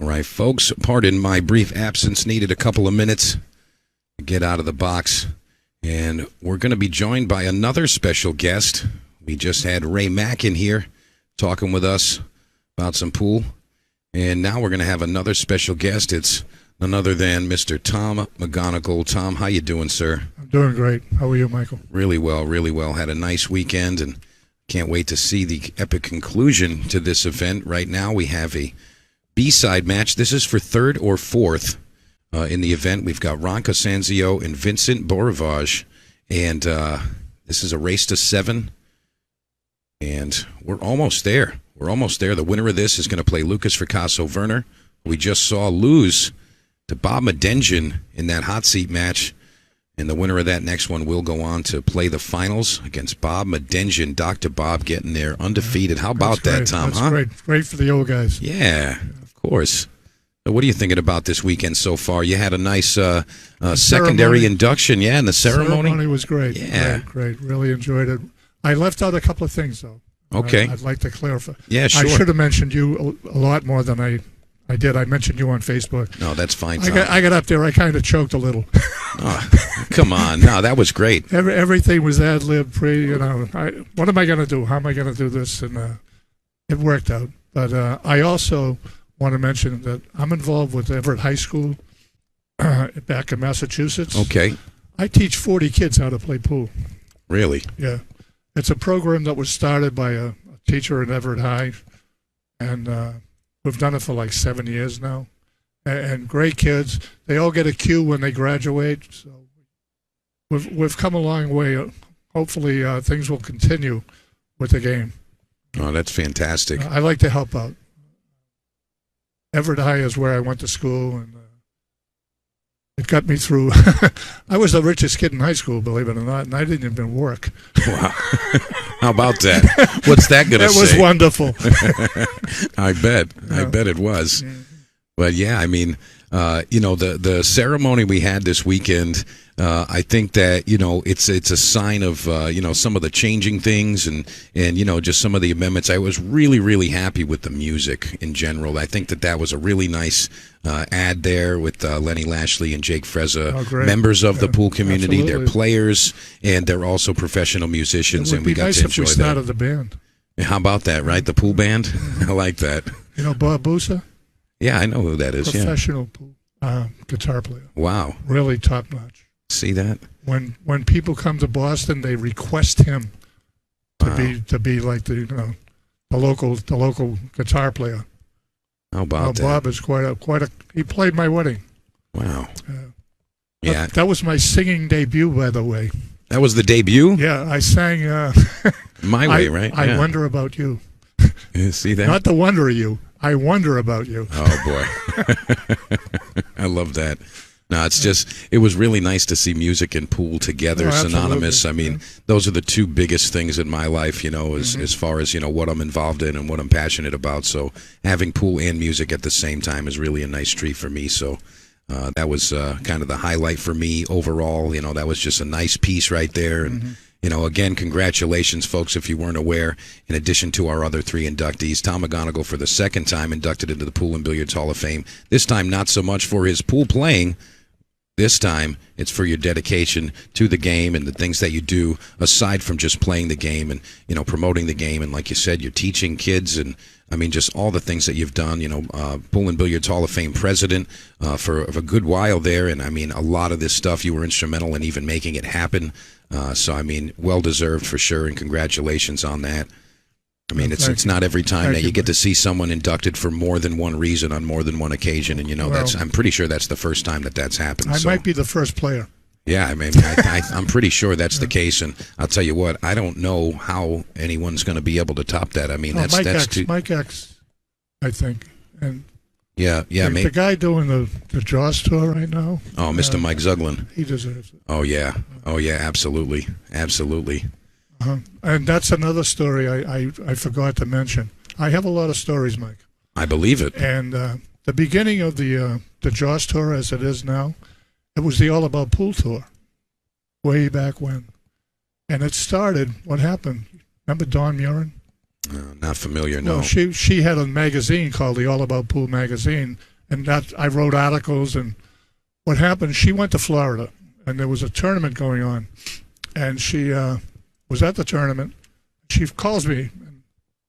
All right, folks, pardon my brief absence. Needed a couple of minutes to get out of the box. And we're going to be joined by another special guest. We just had Ray Mack in here talking with us about some pool. And now we're going to have another special guest. It's none other than Mr. Tom McGonigal. Tom, how you doing, sir? I'm doing great. How are you, Michael? Really well, really well. Had a nice weekend and can't wait to see the epic conclusion to this event. Right now we have a B-side match. This is for third or fourth in the event. We've got Ron Casanzio and Vincent Beaurivage, and this is a race to 7, and we're almost there. We're almost there. The winner of this is going to play Lucas Fricasso Werner. We just saw lose to Bob Medenjin in that hot seat match, and the winner of that next one will go on to play the finals against Bob Medenjin. Dr. Bob getting there undefeated. How about that, Tom? That's great. Great for the old guys. Yeah, of course. So what are you thinking about this weekend so far? You had a nice secondary induction, yeah, in the ceremony. The ceremony was great. Yeah. Great. Really enjoyed it. I left out a couple of things, though. Okay. I'd like to clarify. Yeah, sure. I should have mentioned you a lot more than I did. I mentioned you on Facebook. No, that's fine, Tom. I got up there. I kind of choked a little. Oh, come on. No, that was great. Everything was ad-lib, what am I going to do? How am I going to do this? And it worked out. But I also want to mention that I'm involved with Everett High School back in Massachusetts. Okay. I teach 40 kids how to play pool. Really? Yeah. It's a program that was started by a teacher at Everett High, and we've done it for like 7 years now. And great kids. They all get a cue when they graduate. So we've come a long way. Hopefully things will continue with the game. Oh, that's fantastic. I like to help out. Everett High is where I went to school, and it got me through. I was the richest kid in high school, believe it or not, and I didn't even work. Wow. How about that? What's that going to say? It was wonderful. I bet. Yeah. I bet it was. But, yeah, I mean, the ceremony we had this weekend, I think that, it's a sign of, some of the changing things and just some of the amendments. I was really, really happy with the music in general. I think that was a really nice ad there with Lenny Lashley and Jake Frezza, members of the pool community. Absolutely. They're players, and they're also professional musicians, and we got nice to enjoy if we started the band. How about that, right? The pool band? I like that. You know Bob Busa? Yeah, I know who that is. Professional pool guitar player. Wow. Really top notch. See that? When people come to Boston, they request him to be like the local guitar player. How about that? Bob is quite a. He played my wedding. Wow. Yeah. That was my singing debut, by the way. That was the debut? Yeah, I sang. My Way, right? I Wonder About You. You see that? Not the wonder of you. I wonder about you. Oh boy. I love that. No, it was really nice to see music and pool together, synonymous. I mean, those are the two biggest things in my life, as far as, what I'm involved in and what I'm passionate about. So having pool and music at the same time is really a nice treat for me. So that was kind of the highlight for me overall. That was just a nice piece right there. And, again, congratulations, folks, if you weren't aware. In addition to our other 3 inductees, Tom McGonigal for the second time inducted into the Pool and Billiards Hall of Fame. This time not so much for his pool playing. This time, it's for your dedication to the game and the things that you do aside from just playing the game and, promoting the game. And like you said, you're teaching kids and, just all the things that you've done, Pool and Billiards Hall of Fame president for a good while there. And, a lot of this stuff you were instrumental in even making it happen. So, well-deserved for sure, and congratulations on that. It's not every time that you get to see someone inducted for more than one reason on more than one occasion, and I'm pretty sure that's the first time that's happened. I might be the first player. Yeah, I'm pretty sure that's the case, and I'll tell you what, I don't know how anyone's going to be able to top that. Mike X, I think, and yeah, the guy doing the Jaws tour right now. Oh, Mr. Mike Zuglin. He deserves it. Oh yeah, absolutely. And that's another story I forgot to mention. I have a lot of stories, Mike. I believe it. And the beginning of the Jaws tour, as it is now, it was the All About Pool tour, way back when. And it started. What happened? Remember Dawn Murin? Not familiar. No. Well, she had a magazine called the All About Pool magazine, and that I wrote articles. And what happened? She went to Florida, and there was a tournament going on, and she was at the tournament. She calls me, and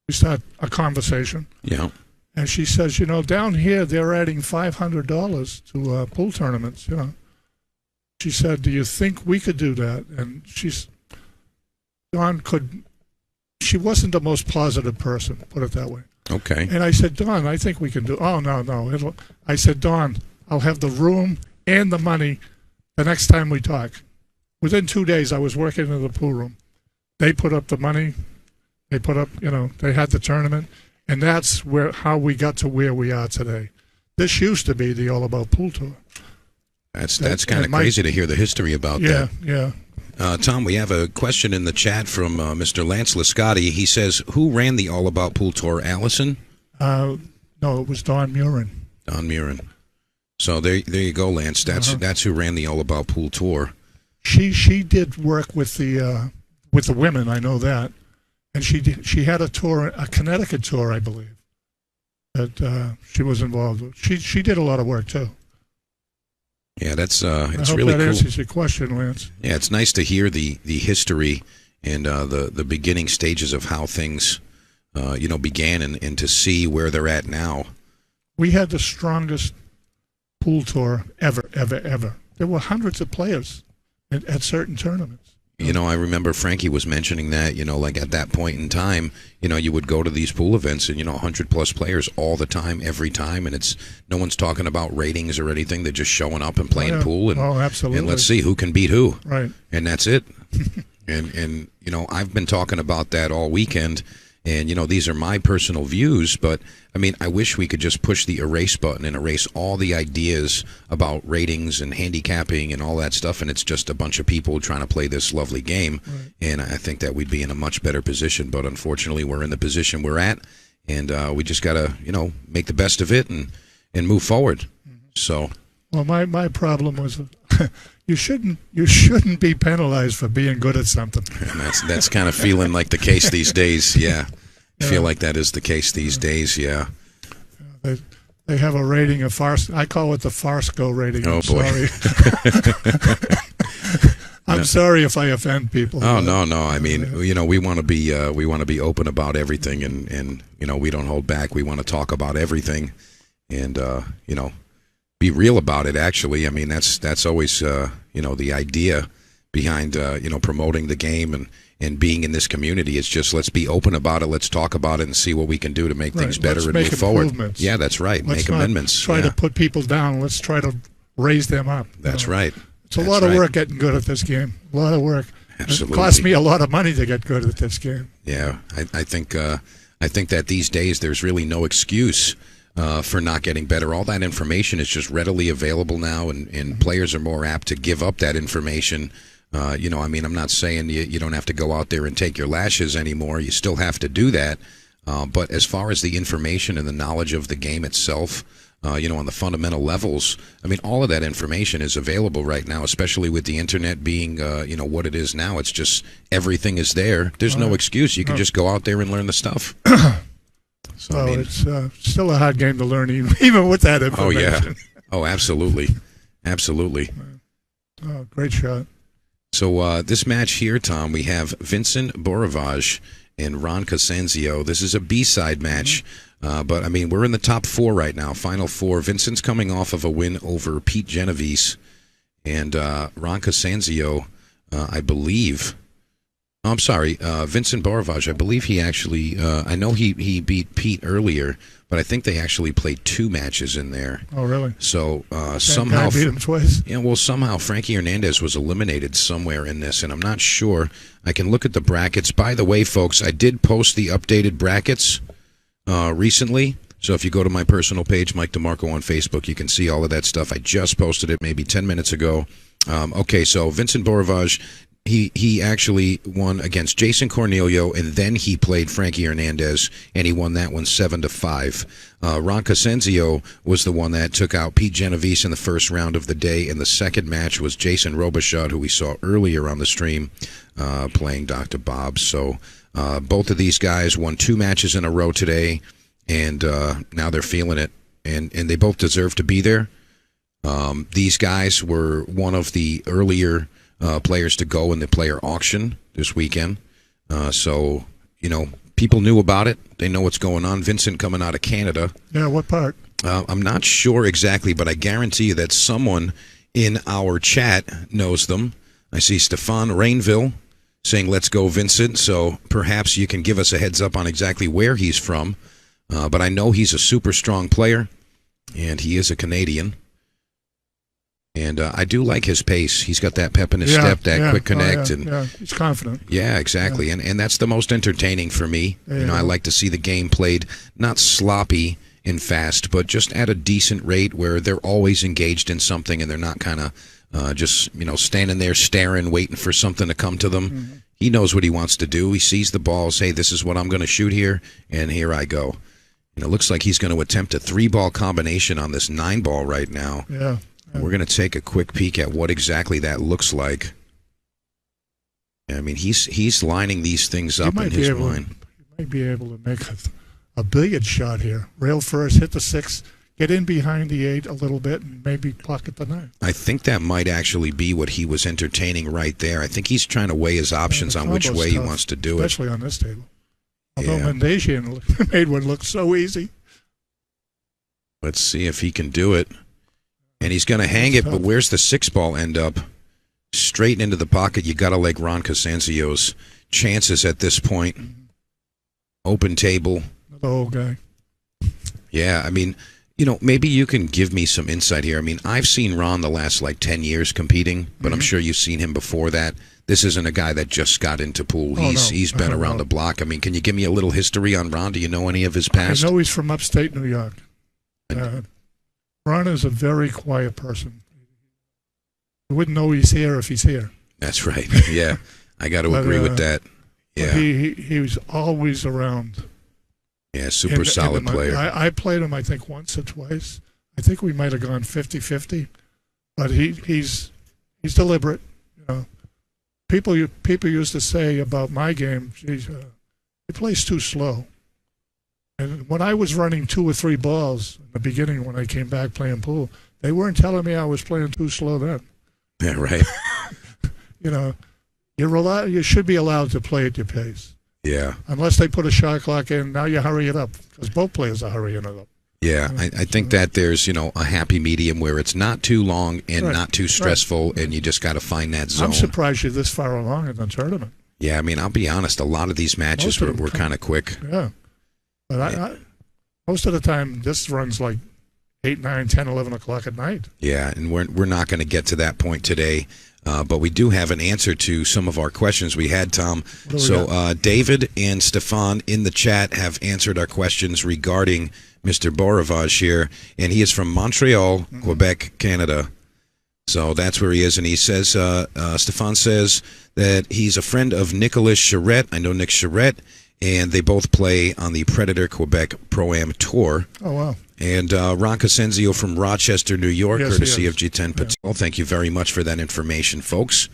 we start a conversation. Yeah. And she says, down here they're adding $500 to pool tournaments. She said, "Do you think we could do that?" And Dawn could. She wasn't the most positive person, put it that way. Okay. And I said, "Dawn, I think we can do." "Oh, no." I said, "Dawn, I'll have the room and the money the next time we talk." Within 2 days, I was working in the pool room. They put up the money. They put up, they had the tournament. And that's how we got to where we are today. This used to be the All About Pool Tour. That's kind of crazy to hear the history about that. Yeah. Tom, we have a question in the chat from Mr. Lance Lascotti. He says, who ran the All About Pool Tour, Allison? No, it was Don Murin. Don Murin. So there you go, Lance. That's who ran the All About Pool Tour. She did work with the women, I know that. And she had a tour, a Connecticut tour, I believe, that she was involved with. She did a lot of work, too. Yeah, it's I hope really that cool. answers your question, Lance. Yeah, it's nice to hear the history and the beginning stages of how things, began and to see where they're at now. We had the strongest pool tour ever. There were hundreds of players at certain tournaments. I remember Frankie was mentioning that, like at that point in time, you would go to these pool events and, 100-plus players all the time, every time, and no one's talking about ratings or anything. They're just showing up and playing pool. And, absolutely. And let's see who can beat who. Right. And that's it. and I've been talking about that all weekend, and, these are my personal views, but, I wish we could just push the erase button and erase all the ideas about ratings and handicapping and all that stuff, and it's just a bunch of people trying to play this lovely game, right. And I think that we'd be in a much better position, but unfortunately we're in the position we're at, and we just got to, make the best of it and move forward. So. Well, my problem was you shouldn't be penalized for being good at something. And that's kind of feeling like the case these days. Yeah, I feel like that is the case these days. Yeah. They have a rating of farce. I call it the Farsco rating. Oh boy. Sorry. I'm sorry if I offend people. Oh no. We want to be open about everything, and we don't hold back. We want to talk about everything, and be real about it. Actually, that's always the idea behind promoting the game and being in this community. It's just, let's be open about it, let's talk about it, and see what we can do to make things better and move forward. Yeah, that's right. Let's make amendments. Try to put people down. Let's try to raise them up. That's right. It's a lot of work getting good at this game. A lot of work. Absolutely. It costs me a lot of money to get good at this game. Yeah, I think that these days there's really no excuse for not getting better. All that information is just readily available now, and players are more apt to give up that information. I'm not saying you don't have to go out there and take your lashes anymore. You still have to do that. But as far as the information and the knowledge of the game itself, on the fundamental levels, all of that information is available right now, especially with the internet being, what it is now. It's just everything is there. There's no excuse. You can just go out there and learn the stuff. So, it's still a hard game to learn, even with that information. Oh, yeah. Oh, absolutely. Absolutely. Oh, great shot. So this match here, Tom, we have Vincent Beaurivage and Ron Casanzio. This is a B-side match, but, we're in the top four right now, final four. Vincent's coming off of a win over Pete Genovese, and Ron Casanzio, I believe... I'm sorry, Vincent Beaurivage, I believe he actually, I know he beat Pete earlier, but I think they actually played two matches in there. Oh, really? So somehow... beat him twice? Yeah, well, somehow Frankie Hernandez was eliminated somewhere in this, and I'm not sure. I can look at the brackets. By the way, folks, I did post the updated brackets recently. So if you go to my personal page, Mike DeMarco on Facebook, you can see all of that stuff. I just posted it maybe 10 minutes ago. Okay, so Vincent Beaurivage... He actually won against Jason Cornelio, and then he played Frankie Hernandez, and he won that one 7-5. Ron Casanzio was the one that took out Pete Genovese in the first round of the day, and the second match was Jason Robichaud, who we saw earlier on the stream, playing Dr. Bob. So both of these guys won two matches in a row today, and now they're feeling it. and they both deserve to be there. These guys were one of the earlier players to go in the player auction this weekend. So, people knew about it. They know what's going on. Vincent coming out of Canada. Yeah, what part? I'm not sure exactly, but I guarantee you that someone in our chat knows them. I see Stefan Rainville saying, let's go, Vincent. So perhaps you can give us a heads up on exactly where he's from. But I know he's a super strong player, and he is a Canadian. And I do like his pace. He's got that pep in his step, that quick connect. Yeah, he's confident. Yeah, exactly. Yeah. And that's the most entertaining for me. Yeah. I like to see the game played not sloppy and fast, but just at a decent rate where they're always engaged in something and they're not kind of just, standing there staring, waiting for something to come to them. Mm-hmm. He knows what he wants to do. He sees the balls. Hey, this is what I'm going to shoot here, and here I go. It looks like he's going to attempt a 3-ball combination on this 9-ball right now. Yeah. We're going to take a quick peek at what exactly that looks like. I mean, he's lining these things up in his mind. He might be able to make a billiard shot here. Rail first, hit the 6, get in behind the 8 a little bit, and maybe pocket the 9. I think that might actually be what he was entertaining right there. I think he's trying to weigh his options on which way he wants to do especially on this table. Although Mendesian made one look so easy. Let's see if he can do it. And he's going to hang it, but where's the 6-ball end up? Straight into the pocket. You got to like Ron Casanzio's chances at this point. Open table. The old guy. Yeah, I mean, maybe you can give me some insight here. I mean, I've seen Ron the last 10 years competing, but I'm sure you've seen him before that. This isn't a guy that just got into pool. He's been around the block. I mean, can you give me a little history on Ron? Do you know any of his past? I know he's from upstate New York. Ron is a very quiet person. You wouldn't know he's here if he's here. That's right. Yeah, I got to agree with that. Yeah, he was always around. Yeah, super solid player. I played him, I think, once or twice. I think we might have gone 50-50, but he's deliberate. People used to say about my game, he plays too slow. And when I was running 2 or 3 balls in the beginning when I came back playing pool, they weren't telling me I was playing too slow then. Yeah, right. You should be allowed to play at your pace. Yeah. Unless they put a shot clock in, now you hurry it up because both players are hurrying it up. Yeah, I think that there's, a happy medium where it's not too long and not too stressful, and you just got to find that zone. I'm surprised you're this far along in the tournament. Yeah, I mean, I'll be honest, a lot of these matches were kind of quick. Yeah. But I most of the time, this runs 8, 9, 10, 11 o'clock at night. Yeah, and we're not going to get to that point today. But we do have an answer to some of our questions we had, Tom. So David and Stefan in the chat have answered our questions regarding Mr. Beaurivage here, and he is from Montreal, Quebec, Canada. So that's where he is, and he says, Stefan says that he's a friend of Nicolas Charette. I know Nick Charette, and they both play on the Predator Quebec Pro-Am Tour. Oh, wow. And Ron Casanzio from Rochester, New York, courtesy of G10 Patel. Yeah. Thank you very much for that information, folks.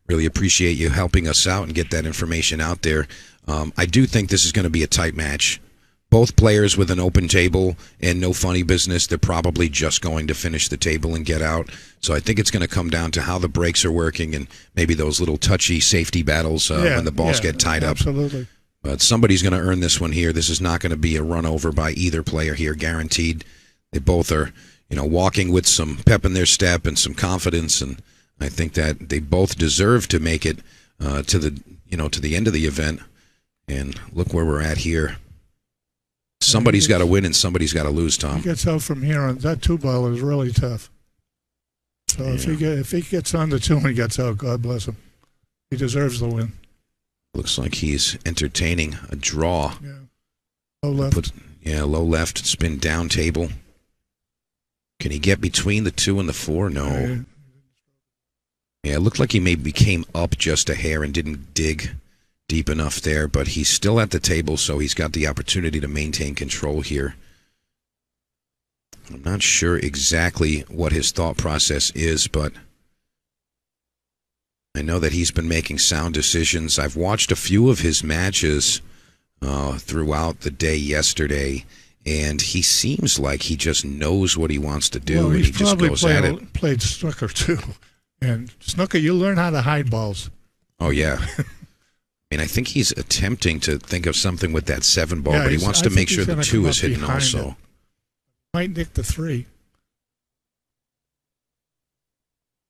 Really appreciate you helping us out and get that information out there. I do think this is going to be a tight match. Both players with an open table and no funny business. They're probably just going to finish the table and get out. So I think it's going to come down to how the breaks are working and maybe those little touchy safety battles when the balls get tied up. Absolutely. But somebody's going to earn this one here. This is not going to be a run over by either player here, guaranteed. They both are, walking with some pep in their step and some confidence, and I think that they both deserve to make it to the end of the event. And look where we're at here. Somebody's got to win and somebody's got to lose, Tom. He gets out from here on that 2-ball is really tough. So if he gets on the 2 and he gets out, God bless him. He deserves the win. Looks like he's entertaining a draw. Yeah. Low left. Low left, spin down table. Can he get between the 2 and the 4? No. Yeah, it looked like he maybe came up just a hair and didn't dig deep enough there, but he's still at the table, so he's got the opportunity to maintain control here. I'm not sure exactly what his thought process is, but I know that he's been making sound decisions. I've watched a few of his matches throughout the day yesterday, and he seems like he just knows what he wants to do, Well, and he's he just probably goes at it. played snooker too, and snooker, you learn how to hide balls. Oh yeah. I mean, I think he's attempting to think of something with that 7 ball, but he wants to make sure the 2 is hidden also. It. Might nick the 3.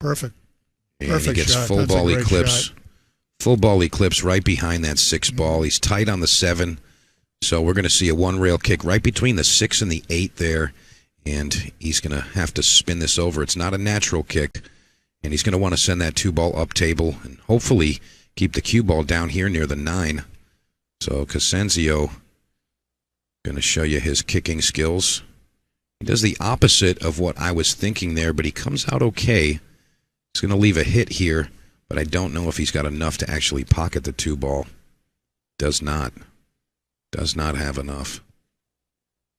Perfect. And Perfect he gets shot. full That's a ball great eclipse. shot. Full ball eclipse right behind that 6 ball. He's tight on the 7. So we're going to see a 1-rail kick right between the 6 and the 8 there. And he's going to have to spin this over. It's not a natural kick. And he's going to want to send that 2 ball up table and hopefully keep the cue ball down here near the 9. So Casanzio going to show you his kicking skills. He does the opposite of what I was thinking there, but he comes out okay. He's going to leave a hit here, but I don't know if he's got enough to actually pocket the 2 ball. Does not have enough.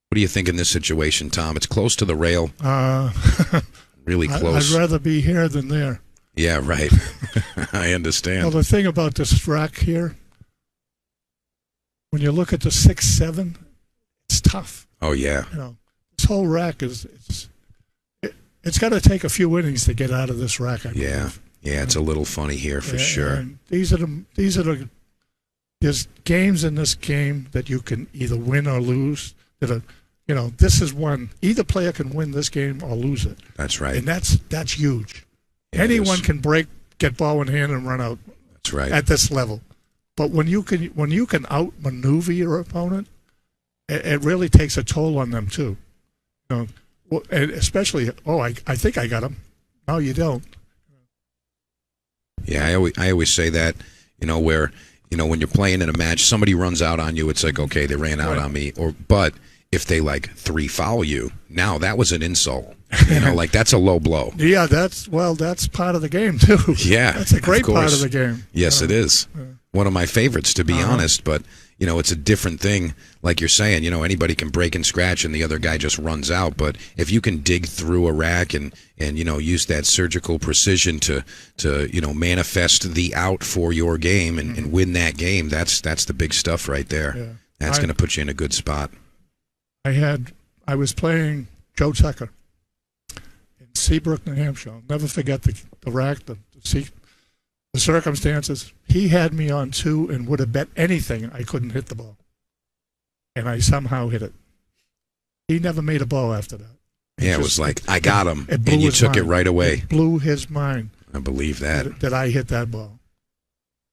What do you think in this situation, Tom? It's close to the rail. Really close. I'd rather be here than there. Yeah, right. I understand. Well, the thing about this rack here, when you look at the 6-7, it's tough. Oh yeah. You know, this whole rack it's got to take a few innings to get out of this rack. I believe. Yeah, it's a little funny here for sure. And these are the there's games in this game that you can either win or lose. That are, you know, this is one. Either player can win this game or lose it. That's right. And that's huge. Yeah, Anyone can get ball in hand and run out. That's right. At this level, but when you can outmaneuver your opponent, it really takes a toll on them too. You know, well, and especially I think I got him. No, you don't. Yeah, I always say that. You know, where when you're playing in a match, somebody runs out on you. It's like, okay, they ran out on me. But if they like 3 foul you, now that was an insult. You know, like that's a low blow. Yeah, that's part of the game too. Yeah, that's a great part of the game. Yes, it is. One of my favorites, to be honest. But it's a different thing. Like you're saying, anybody can break and scratch, and the other guy just runs out. But if you can dig through a rack and use that surgical precision to manifest the out for your game and win that game, that's the big stuff right there. Yeah. That's going to put you in a good spot. I was playing Joe Tucker in Seabrook, New Hampshire. I'll never forget the rack, the circumstances. He had me on 2 and would have bet anything I couldn't hit the ball. And I somehow hit it. He never made a ball after that. It was like, I got him, and you took it right away. It blew his mind. I believe that. That I hit that ball.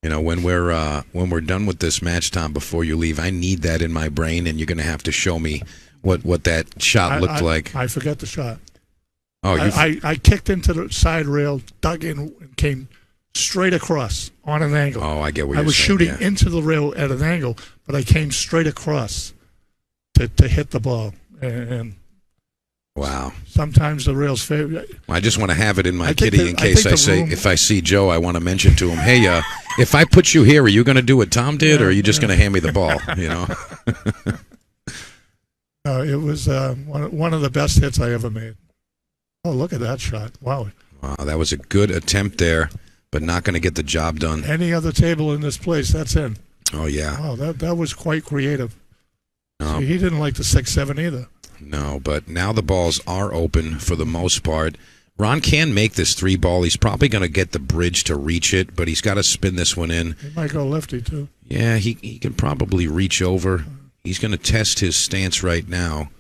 When we're done with this match, Tom, before you leave, I need that in my brain, and you're going to have to show me what that shot looked like. I forget the shot. Oh, I kicked into the side rail, dug in, and came straight across on an angle. Oh, I get what you're saying. I was shooting into the rail at an angle, but I came straight across to hit the ball. And wow. Sometimes the rail's favorite. Well, I just want to have it in my kitty in case if I see Joe, I want to mention to him, hey, if I put you here, are you going to do what Tom did, or are you just going to hand me the ball? It was one of the best hits I ever made. Oh, look at that shot. Wow. Wow, that was a good attempt there, but not going to get the job done. Any other table in this place, that's in. Oh, yeah. Wow, that was quite creative. No. See, he didn't like the 6-7 either. No, but now the balls are open for the most part. Ron can make this 3 ball. He's probably going to get the bridge to reach it, but he's got to spin this one in. He might go lefty, too. Yeah, he can probably reach over. He's going to test his stance right now,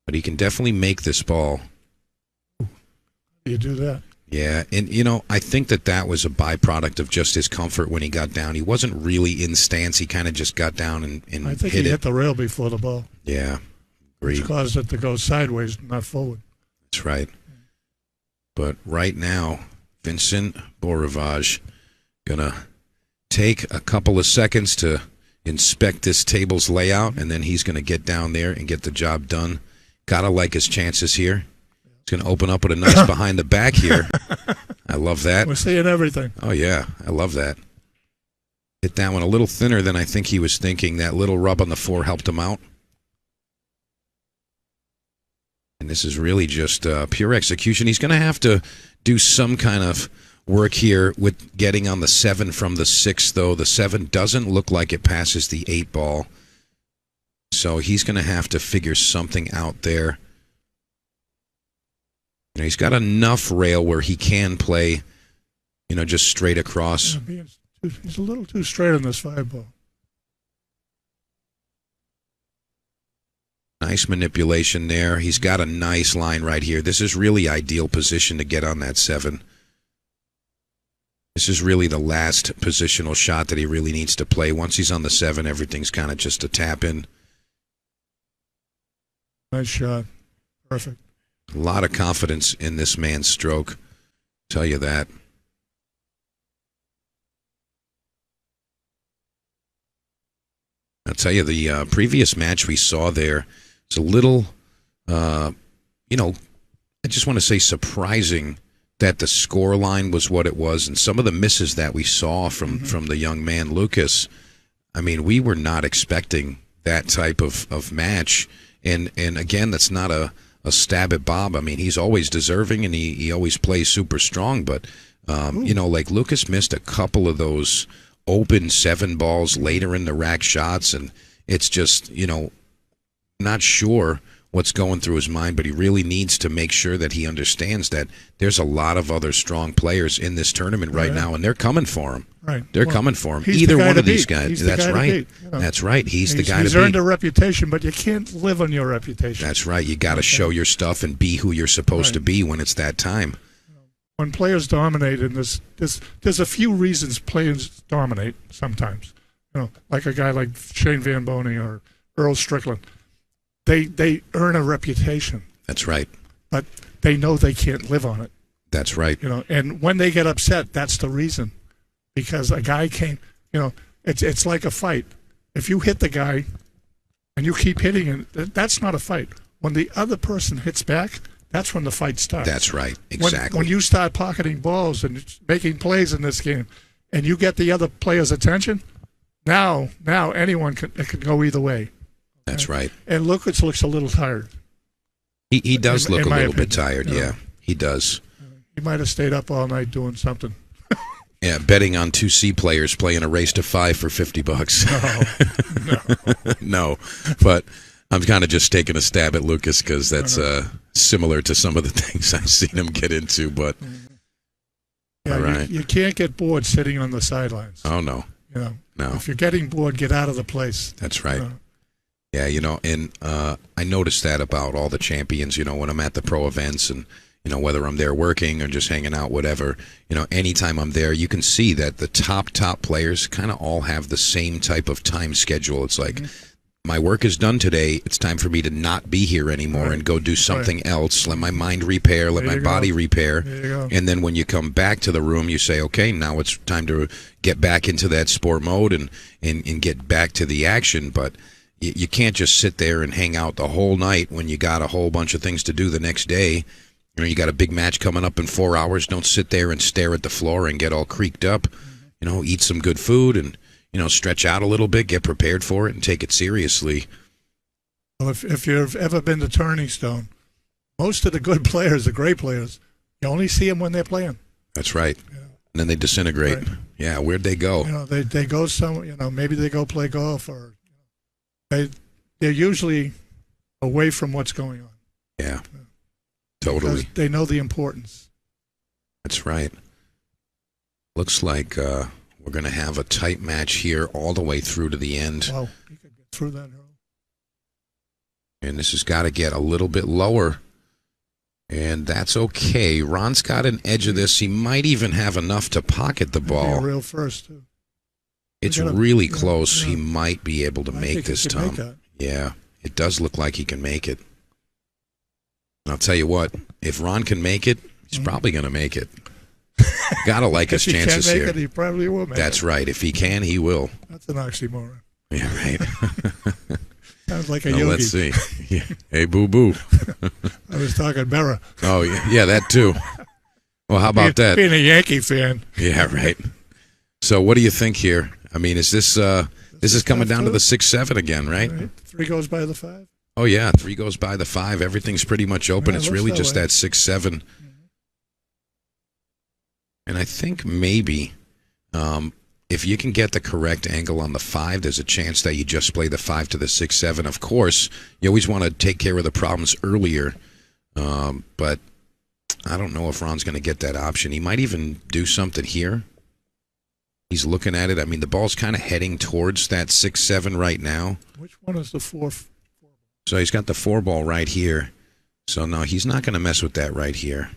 but he can definitely make this ball. You do that. Yeah, and I think that was a byproduct of just his comfort when he got down. He wasn't really in stance. He kind of just got down and I think hit he it. hit the rail before the ball. Yeah, agreed. Which caused it to go sideways, not forward. That's right. But right now, Vincent Beaurivage gonna take a couple of seconds to inspect this table's layout, and then he's gonna get down there and get the job done. Gotta like his chances here. He's gonna open up with a nice behind the back here. I love that. We're seeing everything. Oh yeah, I love that. Hit that one a little thinner than I think he was thinking. That little rub on the 4 helped him out. And this is really just pure execution. He's going to have to do some kind of work here with getting on the 7 from the 6, though. The 7 doesn't look like it passes the 8 ball. So he's going to have to figure something out there. You know, he's got enough rail where he can play, you know, just straight across. Yeah, he's a little too straight on this 5-ball. Nice manipulation there. He's got a nice line right here. This is really ideal position to get on that 7. This is really the last positional shot that he really needs to play. Once he's on the 7, everything's kind of just a tap in. Nice shot. Perfect. A lot of confidence in this man's stroke. I'll tell you that. I'll tell you, the previous match we saw there is a little, you know, I just want to say surprising that the score line was what it was, and some of the misses that we saw from the young man, Lucas. I mean, we were not expecting that type of match. And again, that's not a stab at Bob. I mean, he's always deserving, and he always plays super strong. But, you know, like Lucas missed a couple of those open 7 balls later in the rack shots, and it's just, you know, not sure what's going through his mind, but he really needs to make sure that he understands that there's a lot of other strong players in this tournament right now, and they're coming for him. Right. They're coming for him. Either one of these guys. That's right. That's right. He's the guy to beat. He's earned a reputation, but you can't live on your reputation. That's right. You got to show your stuff and be who you're supposed to be when it's that time. When players dominate, and there's a few reasons players dominate sometimes. You know, like a guy like Shane Van Boning or Earl Strickland. They earn a reputation. That's right. But they know they can't live on it. That's right. You know, and when they get upset, that's the reason. Because a guy can't, you know, it's like a fight. If you hit the guy and you keep hitting him, that's not a fight. When the other person hits back, that's when the fight starts. That's right. Exactly. When you start pocketing balls and making plays in this game, and you get the other player's attention, now anyone can go either way. That's right. And Lucas looks a little tired. He does look a little bit opinion, tired, yeah. He does. He might have stayed up all night doing something. Yeah, betting on 2C players playing a race to 5 for $50. No. But I'm kind of just taking a stab at Lucas because that's similar to some of the things I've seen him get into. But all right. You can't get bored sitting on the sidelines. Oh, no. You know, no. If you're getting bored, get out of the place. That's right. Yeah, you know, and I noticed that about all the champions, you know, when I'm at the pro events and, you know, whether I'm there working or just hanging out, whatever, you know, anytime I'm there, you can see that the top players kind of all have the same type of time schedule. It's like, my work is done today. It's time for me to not be here anymore and go do something else. Let my mind repair, let my body repair. And then when you come back to the room, you say, okay, now it's time to get back into that sport mode and get back to the action. But you can't just sit there and hang out the whole night when you got a whole bunch of things to do the next day. You know, you got a big match coming up in 4 hours. Don't sit there and stare at the floor and get all creaked up. You know, eat some good food and, you know, stretch out a little bit, get prepared for it, and take it seriously. Well, if you've ever been to Turning Stone, most of the good players, the great players, you only see them when they're playing. That's right. Yeah. And then they disintegrate. Right. Yeah, where'd they go? You know, they go somewhere. You know, maybe they go play golf, or they're usually away from what's going on. Yeah, totally. Because they know the importance. That's right. Looks like we're going to have a tight match here all the way through to the end. Wow, you could get through that hurdle. And this has got to get a little bit lower. And that's okay. Ron's got an edge of this. He might even have enough to pocket the ball. Real first, too. It's really close. He might be able to make this, Tom. Yeah, it does look like he can make it. And I'll tell you what, if Ron can make it, he's probably going to make it. Gotta like his chances here. He probably will make That's right. If he can, he will. That's an oxymoron. Yeah, right. Sounds like a yogi. Let's see. Yeah. Hey, boo-boo. I was talking Berra. Oh, yeah, that too. Well, how about that? Being a Yankee fan. Yeah, right. So what do you think here? I mean, is this is coming down to the 6-7 again, right? 3 goes by the 5. Oh, yeah, 3 goes by the 5. Everything's pretty much open. It's really just that 6-7. And I think maybe if you can get the correct angle on the 5, there's a chance that you just play the 5 to the 6-7. Of course, you always want to take care of the problems earlier, but I don't know if Ron's going to get that option. He might even do something here. He's looking at it. I mean, the ball's kind of heading towards that 6-7 right now. Which one is the 4? So he's got the 4 ball right here. So no, he's not going to mess with that right here.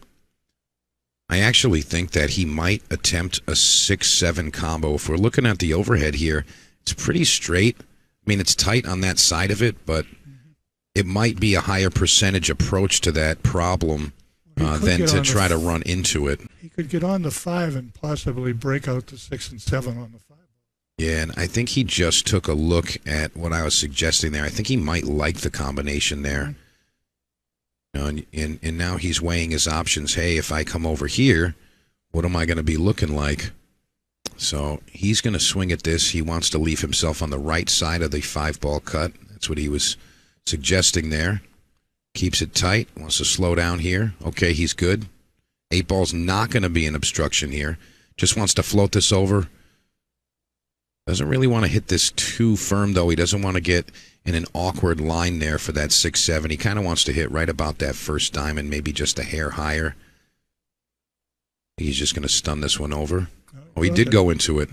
I actually think that he might attempt a 6-7 combo. If we're looking at the overhead here, it's pretty straight. I mean, it's tight on that side of it, but it might be a higher percentage approach to that problem than to try to run into it. He could get on the 5 and possibly break out the 6 and 7 on the 5. Yeah, and I think he just took a look at what I was suggesting there. I think he might like the combination there. You know, and now he's weighing his options. Hey, if I come over here, what am I going to be looking like? So he's going to swing at this. He wants to leave himself on the right side of the 5-ball cut. That's what he was suggesting there. Keeps it tight. Wants to slow down here. Okay, he's good. 8-ball's not going to be an obstruction here. Just wants to float this over. Doesn't really want to hit this too firm, though. He doesn't want to get in an awkward line there for that 6-7. He kind of wants to hit right about that first diamond, maybe just a hair higher. He's just going to stun this one over. Oh, he did go into it.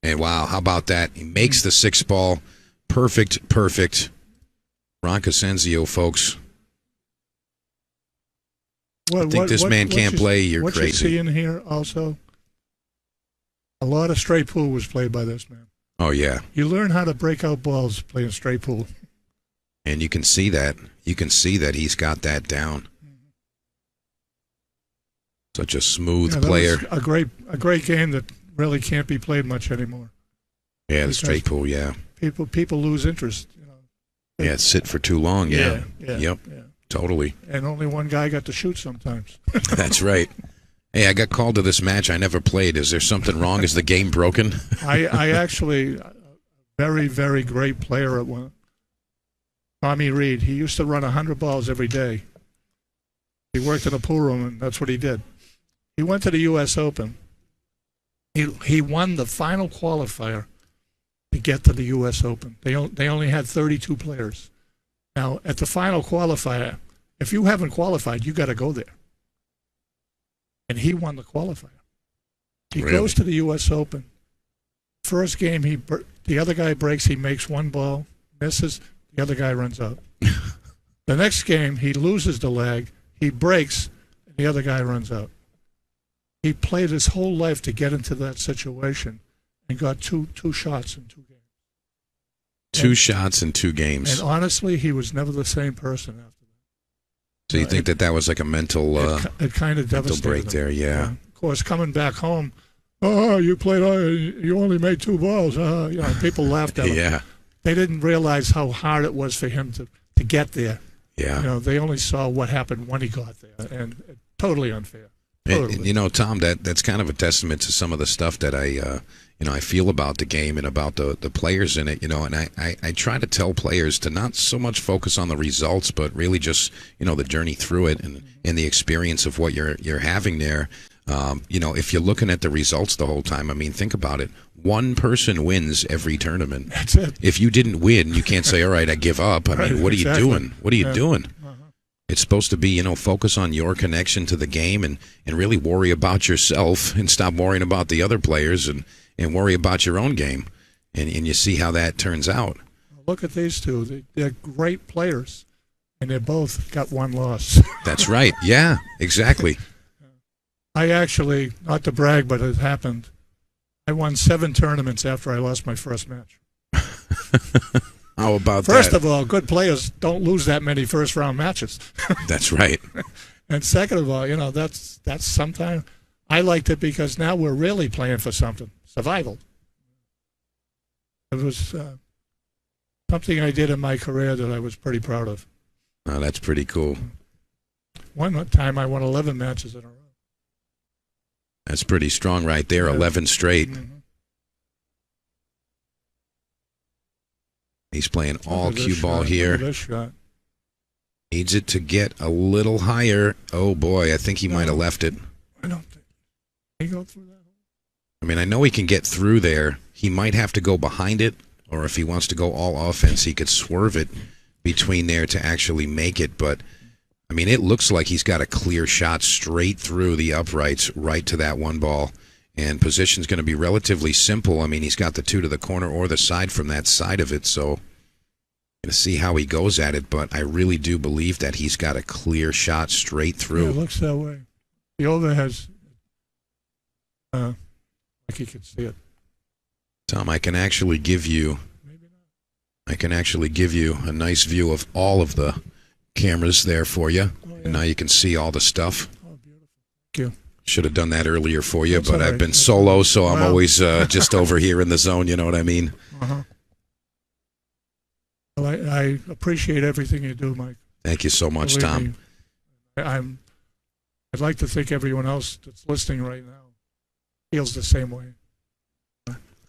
And wow, how about that? He makes the 6-ball. Perfect, perfect. Ron Casanzio, folks. I think this man can't play. You're crazy. What you see in here also, a lot of straight pool was played by this man. Oh, yeah. You learn how to break out balls playing straight pool. And you can see that. You can see that he's got that down. Such a smooth player. A great game that really can't be played much anymore. Yeah, the straight pool, yeah. People lose interest. You know. Yeah, sit for too long, yeah. Yep, totally. And only one guy got to shoot sometimes. That's right. Hey, I got called to this match. I never played. Is there something wrong? Is the game broken? I actually, very, very great player at one. Tommy Reed. He used to run 100 balls every day. He worked in a pool room, and that's what he did. He went to the U.S. Open. He won the final qualifier to get to the U.S. Open. They only had 32 players. Now, at the final qualifier, if you haven't qualified, you got to go there. And he won the qualifier. He goes to the U.S. Open. First game, the other guy breaks. He makes 1 ball, misses. The other guy runs out. The next game, he loses the leg. He breaks, and the other guy runs out. He played his whole life to get into that situation and got two shots in 2 games. Two shots in 2 games. And honestly, he was never the same person after that. So you think that was like a mental it kind of devastated break him. there, yeah. Of course, coming back home, you only made 2 balls. People laughed at him. Yeah. They didn't realize how hard it was for him to get there. Yeah. They only saw what happened when he got there, and totally unfair. Totally. And, Tom, that's kind of a testament to some of the stuff that I feel about the game and about the players in it, and I try to tell players to not so much focus on the results, but really just, the journey through it and the experience of what you're having there. If you're looking at the results the whole time, I mean, think about it. One person wins every tournament. That's it. If you didn't win, you can't say, all right, I give up. I mean, what are you doing? What are you doing? It's supposed to be, focus on your connection to the game and really worry about yourself and stop worrying about the other players and worry about your own game. And you see how that turns out. Look at these two. They're great players, and they both got 1 loss. That's right. Yeah, exactly. I actually, not to brag, but it happened. I won 7 tournaments after I lost my first match. How about First that? of all, good players don't lose that many first-round matches. That's right. And second of all, that's sometimes I liked it because now we're really playing for something, survival. It was something I did in my career that I was pretty proud of. Oh, that's pretty cool. One time I won 11 matches in a row. That's pretty strong right there, 11 straight. Mm-hmm. He's playing all cue ball here. This shot. Needs it to get a little higher. Oh, boy, I think he might have left it. I don't think. He go through that? I mean, I know he can get through there. He might have to go behind it, or if he wants to go all offense, he could swerve it between there to actually make it. But, I mean, it looks like he's got a clear shot straight through the uprights, right to that one ball. And position's going to be relatively simple. I mean, he's got the 2 to the corner or the side from that side of it, so going to see how he goes at it. But I really do believe that he's got a clear shot straight through. Yeah, it looks that way. The over has, like you can see it. Tom, I can actually give you a nice view of all of the cameras there for you. Oh, yeah. And now you can see all the stuff. Oh, beautiful. Thank you. Should have done that earlier for you, That's but all I've right. been solo, so I'm always just over here in the zone, you know what I mean? Uh-huh. Well, I appreciate everything you do, Mike. Thank you so much, Believe Tom. me, I'd like to think everyone else that's listening right now feels the same way.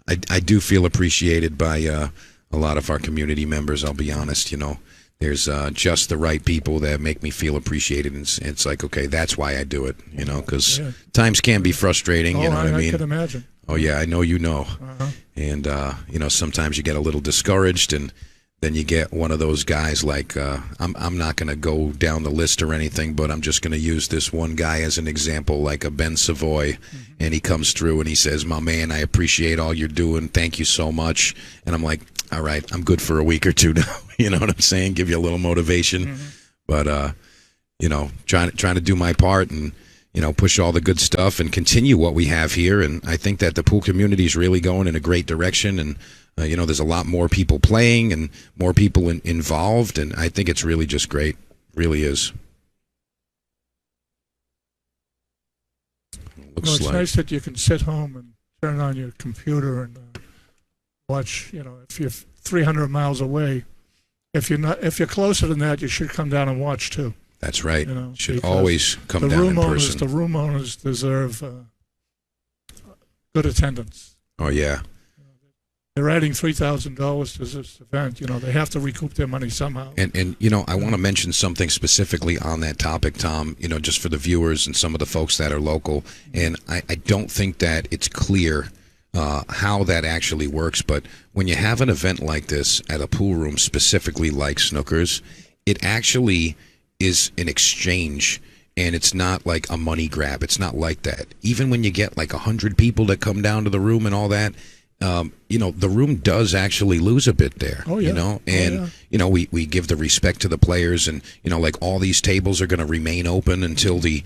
I do feel appreciated by a lot of our community members, I'll be honest, you know. There's just the right people that make me feel appreciated, and it's like, okay, that's why I do it, you know, because times can be frustrating, you know what I mean? I can imagine. Oh, yeah, I know you know. Uh-huh. And, you know, sometimes you get a little discouraged, and then you get one of those guys like, I'm not going to go down the list or anything, but I'm just going to use this one guy as an example, like a Ben Savoy, and he comes through and he says, my man, I appreciate all you're doing. Thank you so much. And I'm like, all right, I'm good for a week or two now. You know what I'm saying? Give you a little motivation. Mm-hmm. But, you know, trying to do my part and, you know, push all the good stuff and continue what we have here. And I think that the pool community is really going in a great direction. And, you know, there's a lot more people playing and more people involved. And I think it's really just great. Really is. It's nice that you can sit home and turn on your computer and watch. You know, if you're 300 miles away, if you're closer than that, you should come down and watch too. That's right. You know, should always come down in person. The room owners deserve good attendance. Oh yeah. They're adding $3,000 to this event. You know, they have to recoup their money somehow. And you know, I want to mention something specifically on that topic, Tom, you know, just for the viewers and some of the folks that are local. And I don't think that it's clear how that actually works. But when you have an event like this at a pool room, specifically like Snookers, it actually is an exchange. And it's not like a money grab. It's not like that. Even when you get like 100 people that come down to the room and all that, you know, the room does actually lose a bit there, you know, and, you know, we give the respect to the players and, you know, like all these tables are going to remain open until the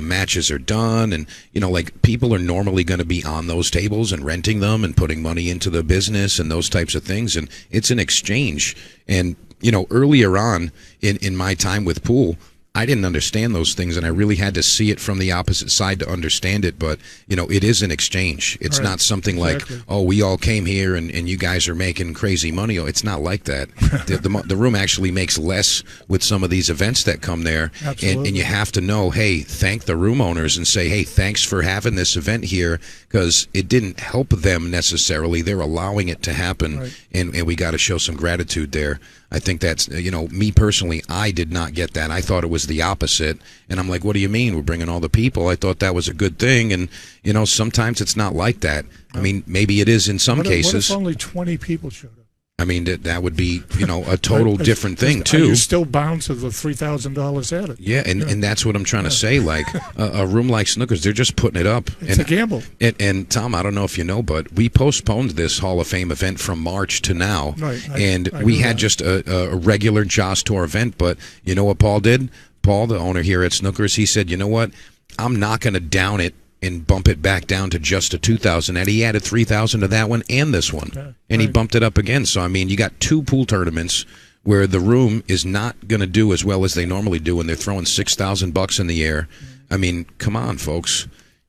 matches are done. And, you know, like people are normally going to be on those tables and renting them and putting money into the business and those types of things. And it's an exchange. And, you know, earlier on in my time with pool, I didn't understand those things, and I really had to see it from the opposite side to understand it. But, you know, it is an exchange. It's not something like, oh, we all came here and you guys are making crazy money. It's not like that. the room actually makes less with some of these events that come there. And you have to know, hey, thank the room owners and say, hey, thanks for having this event here, because it didn't help them necessarily. They're allowing it to happen, and we got to show some gratitude there. I think that's, you know, me personally, I did not get that. I thought it was the opposite. And I'm like, what do you mean? We're bringing all the people. I thought that was a good thing. And, you know, sometimes it's not like that. I mean, maybe it is in some cases. What if only 20 people showed up? I mean, that would be, you know, a total different thing, too. You're still bound to the $3,000 added. Yeah, and that's what I'm trying to say. Like, a room like Snookers, they're just putting it up. It's a gamble. And Tom, I don't know if you know, but we postponed this Hall of Fame event from March to now. Right. And we had just a regular Joss Tour event. But you know what Paul did? Paul, the owner here at Snookers, he said, you know what? I'm not going to down it and bump it back down to just a $2,000. And he added $3,000 to that one and this one, and he bumped it up again. So I mean, you got two pool tournaments where the room is not going to do as well as they normally do, and they're throwing $6,000 in the air. I mean, come on, folks,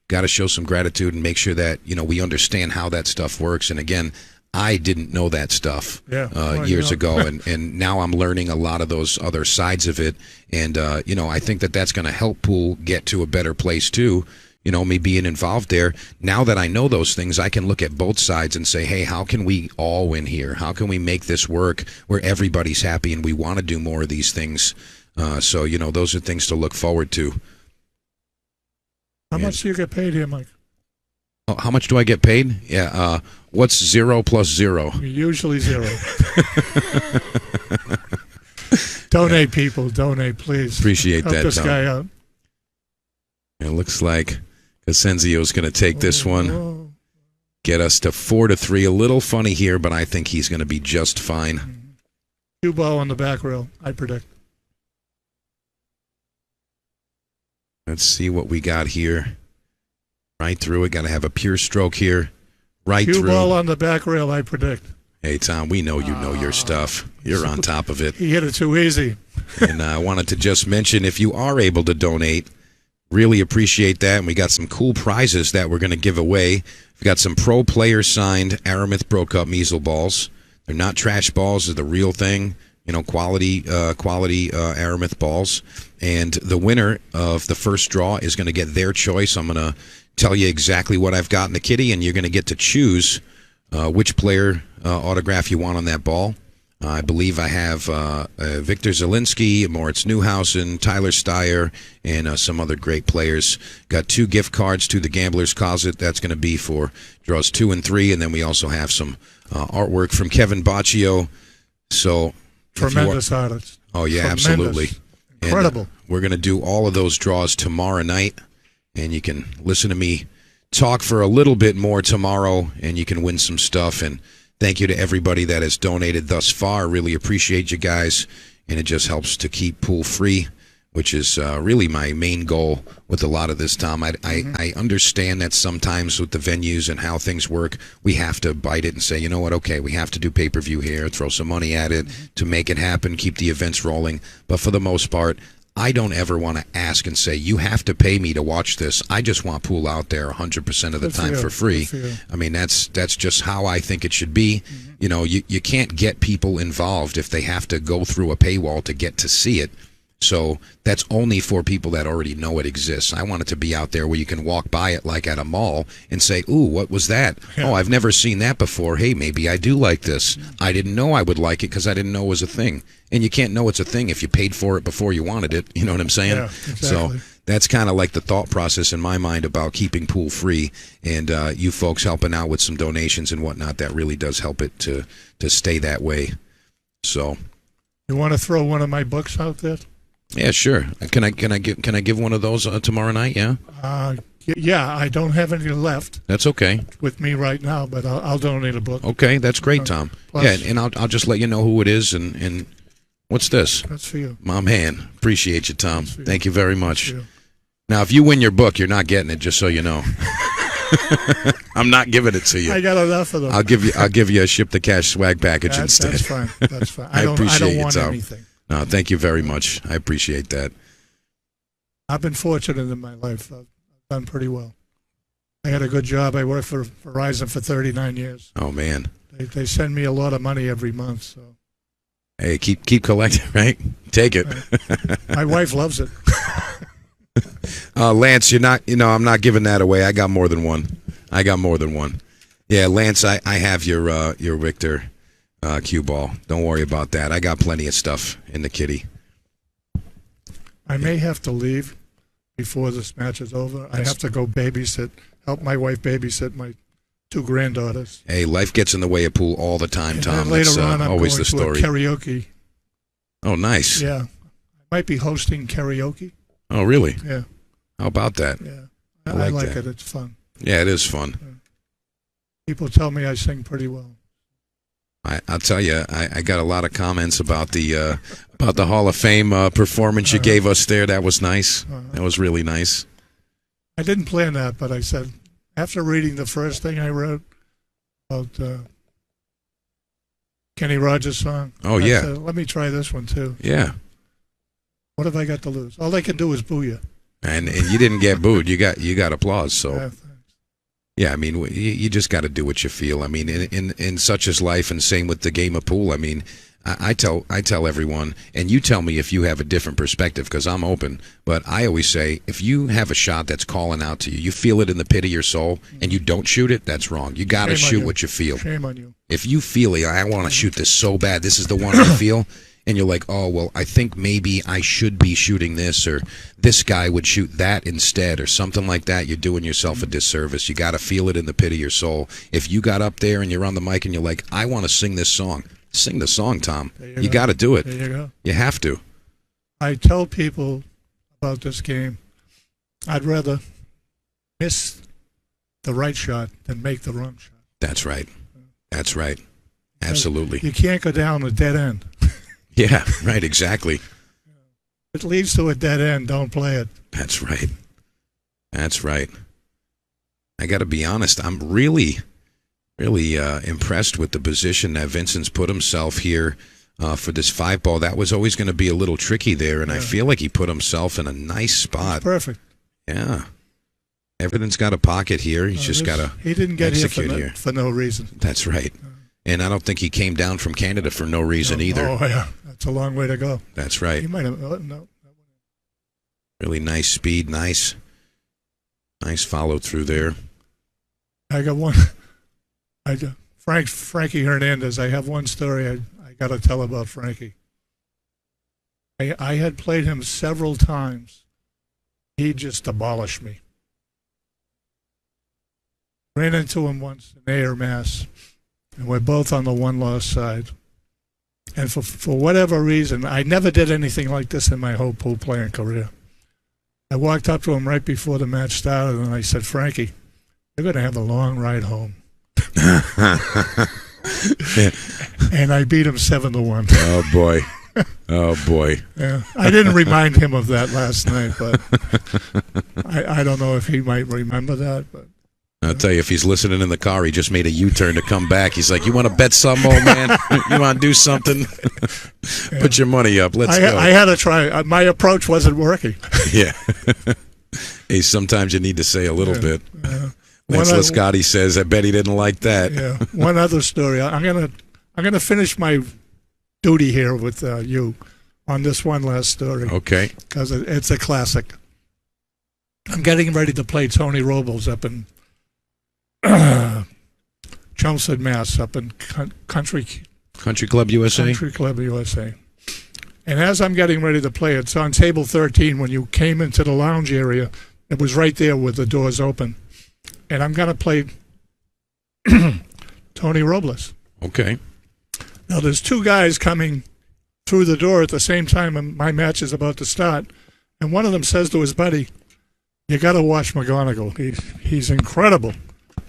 got to show some gratitude and make sure that, you know, we understand how that stuff works. And again, I didn't know that stuff years ago, and now I'm learning a lot of those other sides of it. And you know, I think that that's going to help pool get to a better place too. You know, me being involved there, now that I know those things, I can look at both sides and say, hey, how can we all win here? How can we make this work where everybody's happy and we want to do more of these things? So, you know, those are things to look forward to. How much do you get paid here, Mike? Oh, how much do I get paid? Yeah. What's 0 plus 0? Usually 0. Donate, people. Donate, please. Appreciate Help that, this Tom. guy out. It looks like Casanzio's going to take this one. Get us to 4-3. A little funny here, but I think he's going to be just fine. Cue ball on the back rail, I predict. Let's see what we got here. Right through it. Got to have a pure stroke here. Right Cue through. ball on the back rail, I predict. Hey, Tom, we know you know your stuff. You're on top of it. He hit it too easy. And I wanted to just mention, if you are able to donate, really appreciate that. And we got some cool prizes that we're going to give away. We got some pro player signed Aramith Pro Cup measle balls. They're not trash balls. They're the real thing. You know, quality Aramith balls. And the winner of the first draw is going to get their choice. I'm going to tell you exactly what I've got in the kitty, and you're going to get to choose which player autograph you want on that ball. I believe I have Victor Zielinski, Moritz Neuhausen, Tyler Steyer, and some other great players. Got 2 gift cards to the Gambler's Closet. That's going to be for draws 2 and 3, and then we also have some artwork from Kevin Baccio. So Tremendous artist. Oh, yeah, Tremendous. absolutely. Incredible. And, we're going to do all of those draws tomorrow night, and you can listen to me talk for a little bit more tomorrow, and you can win some stuff. And thank you to everybody that has donated thus far. Really appreciate you guys, and it just helps to keep pool free, which is really my main goal with a lot of this, Tom. I understand that sometimes with the venues and how things work, we have to bite it and say, you know what, okay, we have to do pay-per-view here, throw some money at it to make it happen, keep the events rolling. But for the most part, I don't ever want to ask and say, you have to pay me to watch this. I just want pool out there 100% of the time for free. I mean, that's just how I think it should be. You know, you can't get people involved if they have to go through a paywall to get to see it. So that's only for people that already know it exists. I want it to be out there where you can walk by it like at a mall and say, ooh, what was that? Yeah. Oh, I've never seen that before. Hey, maybe I do like this. I didn't know I would like it because I didn't know it was a thing. And you can't know it's a thing if you paid for it before you wanted it. You know what I'm saying? Yeah, exactly. So that's kind of like the thought process in my mind about keeping pool free, and you folks helping out with some donations and whatnot. That really does help it to stay that way. So, you want to throw one of my books out there? Yeah, sure. Can I give one of those tomorrow night? Yeah. Yeah, I don't have any left. That's okay. With me right now, but I'll donate a book. Okay, that's great, Tom. Plus, yeah, and I'll just let you know who it is. And what's this? That's for you. Mom hand. Appreciate you, Tom. Thank you very much. Now, if you win your book, you're not getting it. Just so you know. I'm not giving it to you. I got enough of them. I'll give you a ship the cash swag package instead. That's fine. That's fine. I appreciate don't want it, Tom. anything. No, thank you very much. I appreciate that. I've been fortunate in my life. I've done pretty well. I had a good job. I worked for Verizon for 39 years. Oh, man. They send me a lot of money every month. So. Hey, keep collecting, right? Take it. My wife loves it. Lance, I'm not giving that away. I got more than one. Yeah, Lance, I have your Victor cue ball. Don't worry about that. I got plenty of stuff in the kitty. I may have to leave before this match is over. I have to go help my wife babysit my 2 granddaughters. Hey, life gets in the way of pool all the time, and Tom. Later That's on, I'm always going the story. To a karaoke. Oh, nice. Yeah. I might be hosting karaoke. Oh, really? Yeah. How about that? Yeah. I like it. It's fun. Yeah, it is fun. Yeah. People tell me I sing pretty well. I'll tell you, I got a lot of comments about the Hall of Fame performance you gave us there. That was nice. That was really nice. I didn't plan that, but I said, after reading the first thing I wrote about Kenny Rogers' song, I said, let me try this one too. Yeah. What have I got to lose? All they can do is boo you. And you didn't get booed. You got applause. So. Yeah, I mean, you just got to do what you feel. I mean, in such as life, and same with the game of pool. I mean, I tell everyone, and you tell me if you have a different perspective, because I'm open. But I always say, if you have a shot that's calling out to you, you feel it in the pit of your soul, and you don't shoot it, that's wrong. You got to shoot what you feel. Shame on you. If you feel it, I want to shoot this so bad, this is the one I feel, and you're like, oh, well, I think maybe I should be shooting this, or this guy would shoot that instead, or something like that, you're doing yourself a disservice. You got to feel it in the pit of your soul. If you got up there and you're on the mic and you're like, I want to sing this song, sing the song, Tom. You got to do it. There you go. You have to. I tell people about this game, I'd rather miss the right shot than make the wrong shot. That's right. That's right. Absolutely. You can't go down a dead end. Yeah, right, exactly. If it leads to a dead end, don't play it. That's right. That's right. I got to be honest, I'm really impressed with the position that Vincent's put himself here for this 5-ball. That was always going to be a little tricky there, and I feel like he put himself in a nice spot. It's perfect. Yeah. Everything's got a pocket here. He's just got to He didn't get execute here for no reason. That's right. And I don't think he came down from Canada for no reason either. Oh, yeah. That's a long way to go. That's right. He might have, no. Really nice speed, nice follow through there. I got one. Frankie Hernandez. I have one story I got to tell about Frankie. I had played him several times. He just demolished me. Ran into him once in Air, Mass, and we're both on the one-loss side. And for whatever reason, I never did anything like this in my whole pool playing career. I walked up to him right before the match started, and I said, Frankie, you're going to have a long ride home. And I beat him 7-1. Oh, boy. Oh, boy. Yeah. I didn't remind him of that last night, but I don't know if he might remember that. But I'll tell you, if he's listening in the car, he just made a U-turn to come back. He's like, you want to bet some, old man? You want to do something? Yeah. Put your money up. Let's go. I had to try. My approach wasn't working. Yeah. Hey, sometimes you need to say a little bit. Lance Lascotti says, I bet he didn't like that. Yeah. One other story. I'm gonna finish my duty here with you on this one last story. Okay. Because it's a classic. I'm getting ready to play Tony Robles up in Chelmsford, Mass, up in Country Club USA? Country Club USA. And as I'm getting ready to play, it's on table 13. When you came into the lounge area, it was right there with the doors open. And I'm going to play Tony Robles. Okay. Now, there's two guys coming through the door at the same time, and my match is about to start. And one of them says to his buddy, you got to watch McGonigal. He's incredible,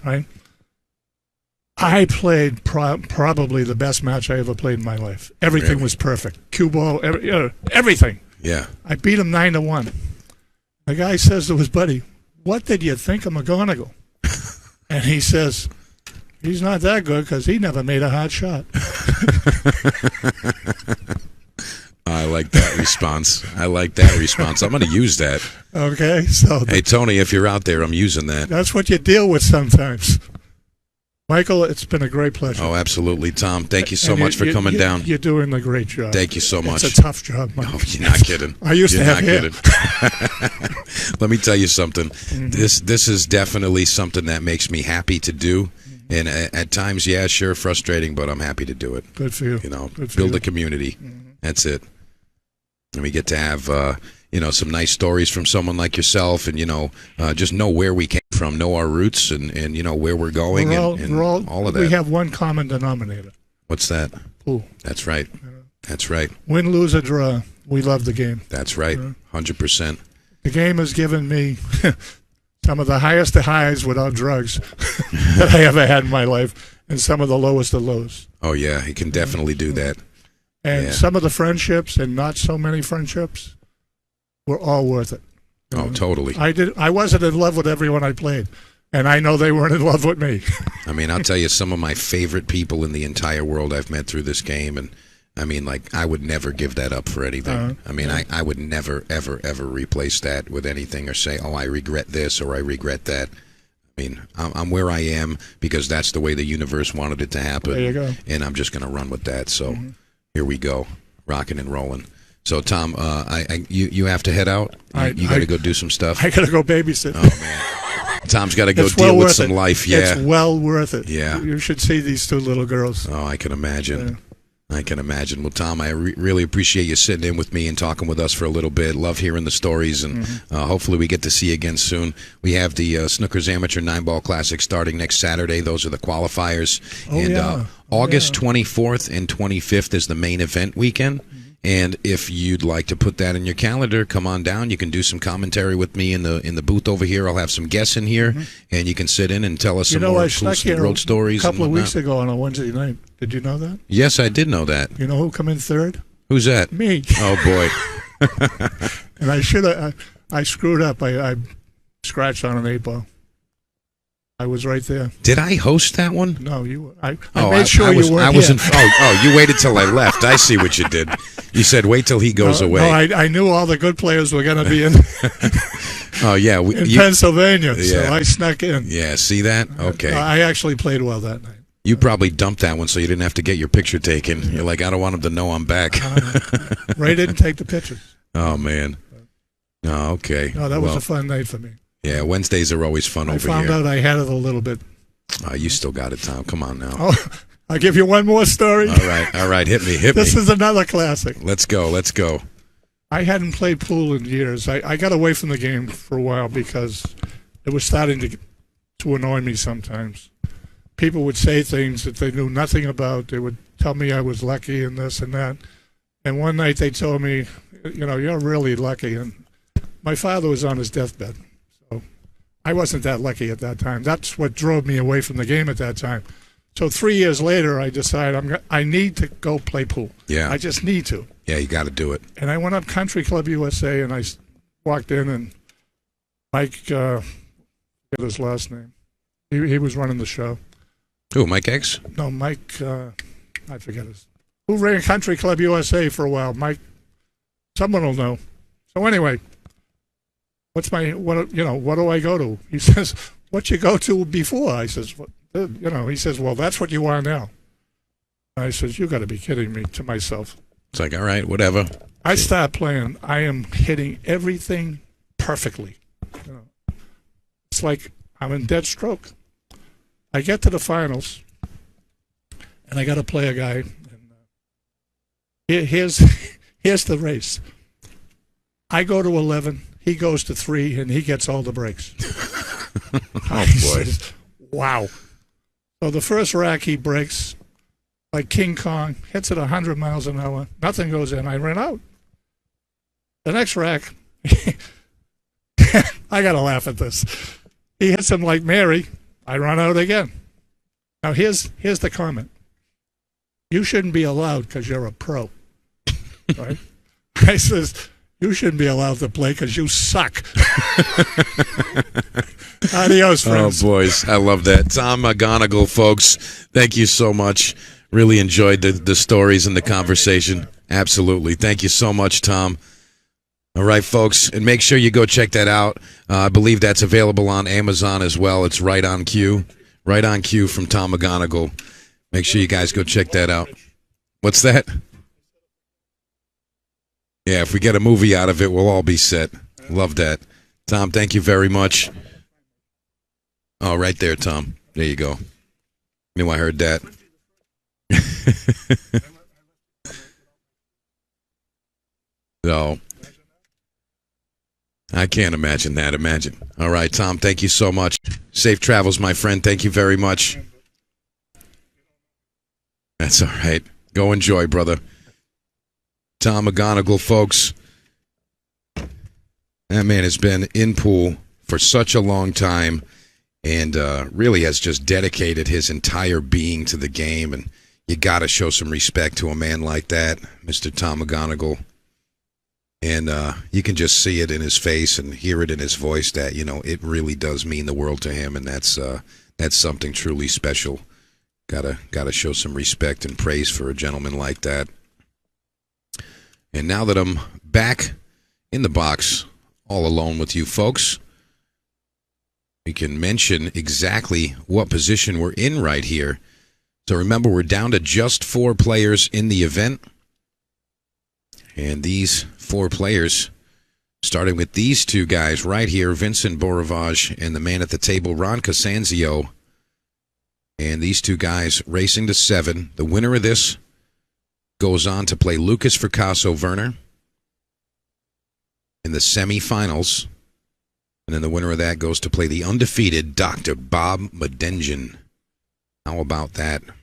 right? I played probably the best match I ever played in my life. Everything was perfect. Cue ball, everything. Yeah. I beat him 9-1. The guy says to his buddy, what did you think of McGonigal? And he says, he's not that good because he never made a hard shot. I like that response. I'm going to use that. Okay. So hey, Tony, if you're out there, I'm using that. That's what you deal with sometimes. Michael, it's been a great pleasure. Oh, absolutely, Tom. Thank you so much for coming down. You're doing a great job. Thank you so much. It's a tough job, Michael. Oh, you're not kidding. I used to have hair. Let me tell you something. Mm-hmm. This is definitely something that makes me happy to do. Mm-hmm. And at times, yeah, sure, frustrating, but I'm happy to do it. Good for you. You know, build a community. Mm-hmm. That's it. And we get to have, some nice stories from someone like yourself, and just know where we came from, know our roots, and where we're going, and all of that. We have one common denominator. What's that? Pool. That's right. That's right. Win, lose, or draw. We love the game. That's right. 100%. The game has given me some of the highest of highs without drugs that I ever had in my life, and some of the lowest of lows. Oh yeah, he can definitely do that. And some of the friendships, and not so many friendships, were all worth it. Oh, totally. I wasn't in love with everyone I played, and I know they weren't in love with me. I mean, I'll tell you, some of my favorite people in the entire world I've met through this game, and I mean, like, I would never give that up for anything. I mean, I would never, ever, ever replace that with anything or say, oh, I regret this or I regret that. I mean, I'm where I am because that's the way the universe wanted it to happen. There you go. And I'm just going to run with that. So here we go, rocking and rolling. So, Tom, you have to head out? You got to go do some stuff? I got to go babysit. Oh, man. Tom's got to go deal with some life. Yeah. It's well worth it. Yeah. You should see these two little girls. Oh, I can imagine. I can imagine. Well, Tom, I really appreciate you sitting in with me and talking with us for a little bit. Love hearing the stories, and hopefully we get to see you again soon. We have the Snookers Amateur 9-Ball Classic starting next Saturday. Those are the qualifiers. August 24th and 25th is the main event weekend. And if you'd like to put that in your calendar, come on down. You can do some commentary with me in the booth over here. I'll have some guests in here, and you can sit in and tell us some more cool road stories. A couple of weeks ago on a Wednesday night. Did you know that? Yes, I did know that. You know who come in third? Who's that? Me. Oh, boy. And I should have. I screwed up. I scratched on an 8-ball. I was right there. Did I host that one? No, you. I made sure you weren't here. You waited till I left. I see what you did. You said wait till he goes away. No, I knew all the good players were going to be in. Oh yeah, in Pennsylvania, so I snuck in. Yeah, see that? Okay. I actually played well that night. You probably dumped that one so you didn't have to get your picture taken. You're like, I don't want him to know I'm back. Ray didn't take the pictures. Oh man. Oh, okay. No, that was a fun night for me. Yeah, Wednesdays are always fun over here. I found out I had it a little bit. Oh, you still got it, Tom. Come on now. Oh, I'll give you one more story. All right. Hit me. This is another classic. Let's go. I hadn't played pool in years. I got away from the game for a while because it was starting to annoy me sometimes. People would say things that they knew nothing about. They would tell me I was lucky and this and that. And one night they told me, you're really lucky. And my father was on his deathbed. I wasn't that lucky at that time. That's what drove me away from the game at that time. So 3 years later, I decided I need to go play pool. Yeah. I just need to. Yeah, you got to do it. And I went up Country Club USA, and I walked in, and Mike, forget his last name. He was running the show. Who, Mike Eggs? No, Mike, I forget his. Who ran Country Club USA for a while? Mike, someone will know. So anyway. What do I go to? He says, what you go to before? I says, he says, well, that's what you are now. I says, you got to be kidding me, to myself. It's like, all right, whatever. I start playing. I am hitting everything perfectly. It's like I'm in dead stroke. I get to the finals, and I got to play a guy. And here's the race. I go to 11. He goes to 3, and he gets all the breaks. Oh, boy. Says, wow. So the first rack he breaks like King Kong, hits it 100 miles an hour. Nothing goes in. I ran out. The next rack, I got to laugh at this. He hits him like Mary. I run out again. Now, here's the comment. You shouldn't be allowed because you're a pro. Right? I says, you shouldn't be allowed to play because you suck. Adios, friends. Oh, boys. I love that. Tom McGonigal, folks, thank you so much. Really enjoyed the stories and the conversation. Absolutely. Thank you so much, Tom. All right, folks, and make sure you go check that out. I believe that's available on Amazon as well. It's Right on Cue. Right on Cue from Tom McGonigal. Make sure you guys go check that out. What's that? Yeah, if we get a movie out of it, we'll all be set. Love that. Tom, thank you very much. Oh, right there, Tom. There you go. Knew I heard that. So, I can't imagine that. Imagine. All right, Tom, thank you so much. Safe travels, my friend. Thank you very much. That's all right. Go enjoy, brother. Tom McGonigal, folks. That man has been in pool for such a long time and really has just dedicated his entire being to the game. And you got to show some respect to a man like that, Mr. Tom McGonigal. And you can just see it in his face and hear it in his voice that, it really does mean the world to him. And that's something truly special. Gotta show some respect and praise for a gentleman like that. And now that I'm back in the box, all alone with you folks, we can mention exactly what position we're in right here. So remember, we're down to just 4 players in the event. And these 4 players, starting with these 2 guys right here, Vincent Beaurivage and the man at the table, Ron Casanzio. And these 2 guys racing to 7. The winner of this goes on to play Lucas Fracasso-Werner in the semifinals. And then the winner of that goes to play the undefeated Dr. Bob Medenjen. How about that? I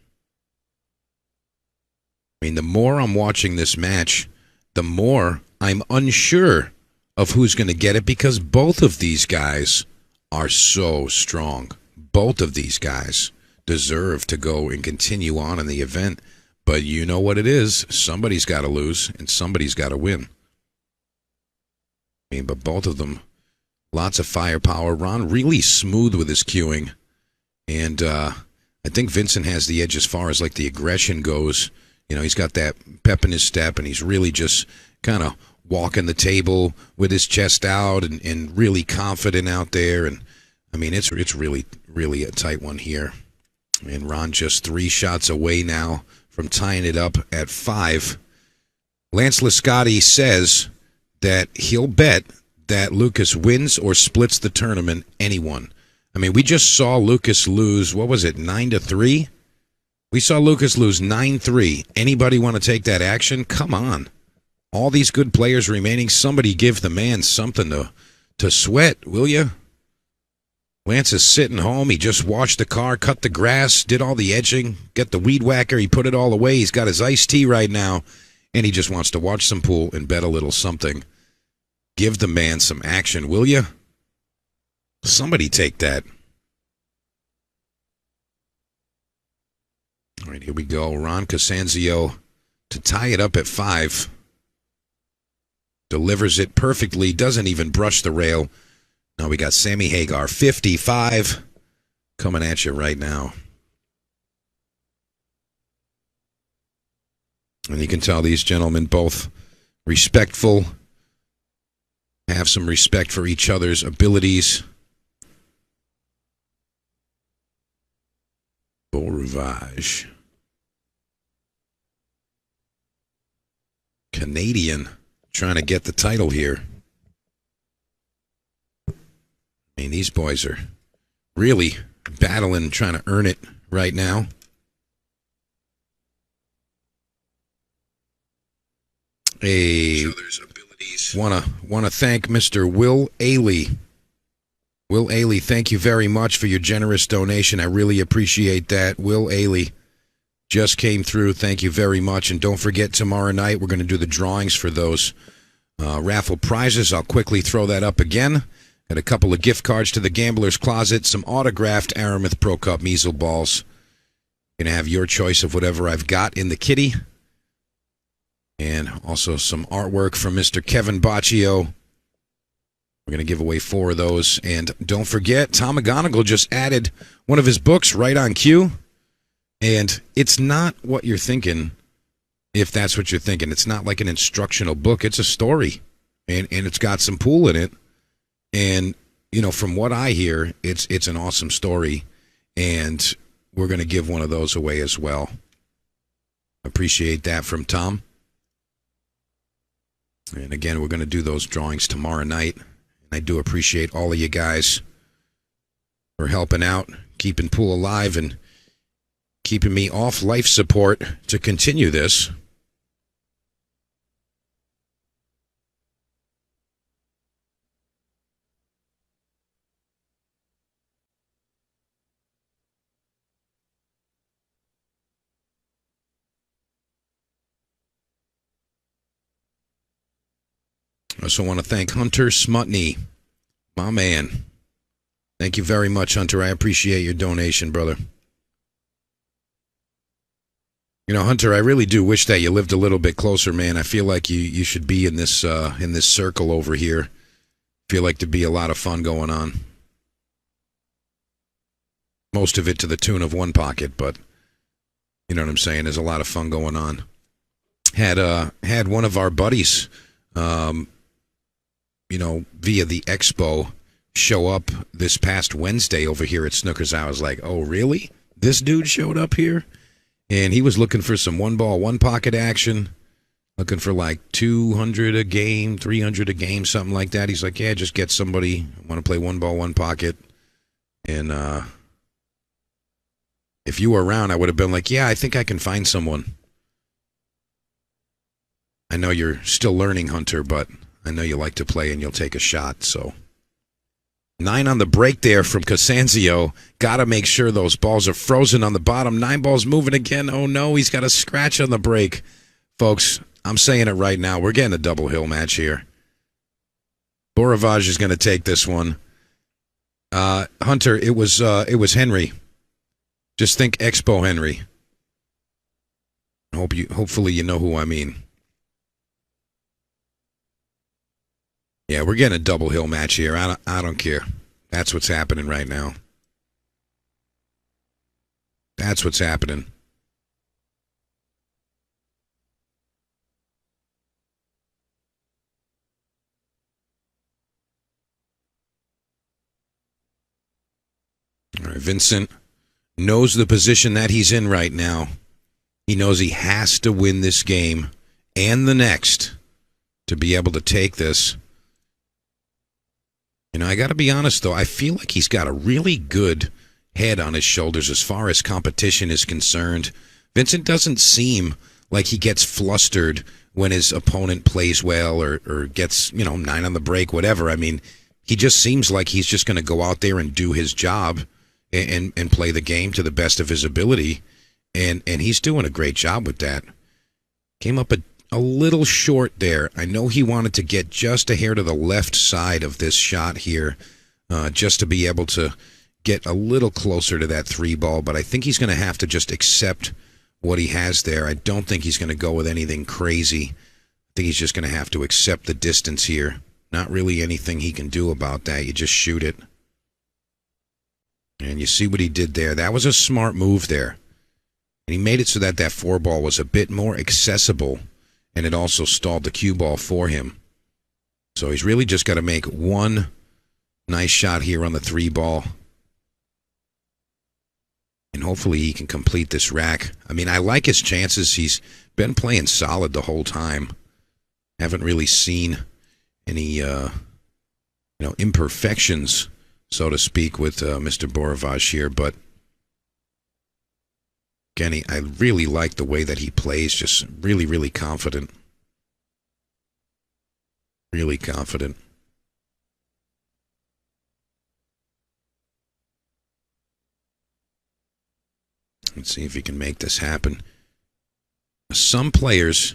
mean, the more I'm watching this match, the more I'm unsure of who's going to get it, because both of these guys are so strong. Both of these guys deserve to go and continue on in the event. But you know what it is. Somebody's got to lose, and somebody's got to win. I mean, but both of them, lots of firepower. Ron really smooth with his cueing. And I think Vincent has the edge as far as like the aggression goes. You know, he's got that pep in his step, and he's really just kind of walking the table with his chest out and really confident out there. And I mean, it's really, really a tight one here. And Ron just 3 shots away now from tying it up at 5. Lance Lascotti says that he'll bet that Lucas wins or splits the tournament. Anyone. I mean, we just saw Lucas lose, what was it, 9-3? We saw Lucas lose 9-3. Anybody want to take that action? Come on. All these good players remaining. Somebody give the man something to sweat, will you? Lance is sitting home. He just washed the car, cut the grass, did all the edging, get the weed whacker. He put it all away. He's got his iced tea right now, and he just wants to watch some pool and bet a little something. Give the man some action, will you? Somebody take that. All right, here we go. Ron Casanzio to tie it up at 5. Delivers it perfectly. Doesn't even brush the rail. Now we got Sammy Hagar, 55, coming at you right now. And you can tell these gentlemen both respectful, have some respect for each other's abilities. Beaurivage. Canadian trying to get the title here. I mean, these boys are really battling, trying to earn it right now. Want to thank Mr. Will Ailey. Will Ailey, thank you very much for your generous donation. I really appreciate that. Will Ailey just came through. Thank you very much. And don't forget, tomorrow night we're going to do the drawings for those raffle prizes. I'll quickly throw that up again. Got a couple of gift cards to the Gambler's Closet, some autographed Aramith Pro Cup measle balls. You're going to have your choice of whatever I've got in the kitty. And also some artwork from Mr. Kevin Baccio. We're going to give away 4 of those. And don't forget, Tom McGonigal just added one of his books right on cue. And it's not what you're thinking, if that's what you're thinking. It's not like an instructional book. It's a story. And it's got some pool in it. And, you know, from what I hear, it's an awesome story. And we're going to give one of those away as well. Appreciate that from Tom. And again, we're going to do those drawings tomorrow night. And I do appreciate all of you guys for helping out, keeping pool alive, and keeping me off life support to continue this. I also want to thank Hunter Smutney, my man. Thank you very much, Hunter. I appreciate your donation, brother. You know, Hunter, I really do wish that you lived a little bit closer, man. I feel like you should be in this circle over here. Feel like there'd be a lot of fun going on. Most of it to the tune of one pocket, but you know what I'm saying? There's a lot of fun going on. Had one of our buddies, via the expo, show up this past Wednesday over here at Snookers. I was like, oh, really? This dude showed up here? And he was looking for some one ball, one pocket action, looking for like 200 a game, 300 a game, something like that. He's like, yeah, just get somebody. I want to play one ball, one pocket. And if you were around, I would have been like, yeah, I think I can find someone. I know you're still learning, Hunter, but I know you like to play and you'll take a shot. So 9 on the break there from Casanzio. Got to make sure those balls are frozen on the bottom. 9 balls moving again. Oh, no, he's got a scratch on the break. Folks, I'm saying it right now. We're getting a double hill match here. Beaurivage is going to take this one. Hunter, it was Henry. Just think Expo Henry. Hopefully you know who I mean. Yeah, we're getting a double hill match here. I don't care. That's what's happening right now. That's what's happening. All right, Vincent knows the position that he's in right now. He knows he has to win this game and the next to be able to take this. You know, I got to be honest, though. I feel like he's got a really good head on his shoulders as far as competition is concerned. Vincent doesn't seem like he gets flustered when his opponent plays well or gets, 9 on the break, whatever. I mean, he just seems like he's just going to go out there and do his job and play the game to the best of his ability. And he's doing a great job with that. Came up a little short there. I know he wanted to get just a hair to the left side of this shot here, just to be able to get a little closer to that 3 ball, but I think he's going to have to just accept what he has there. I don't think he's going to go with anything crazy. I think he's just going to have to accept the distance here. Not really anything he can do about that. You just shoot it. And you see what he did there. That was a smart move there. And he made it so that 4 ball was a bit more accessible, and it also stalled the cue ball for him. So he's really just got to make one nice shot here on the 3 ball. And hopefully he can complete this rack. I mean, I like his chances. He's been playing solid the whole time. Haven't really seen any imperfections, so to speak, with Mr. Beaurivage here. But again, I really like the way that he plays. Just really, really confident. Really confident. Let's see if he can make this happen. Some players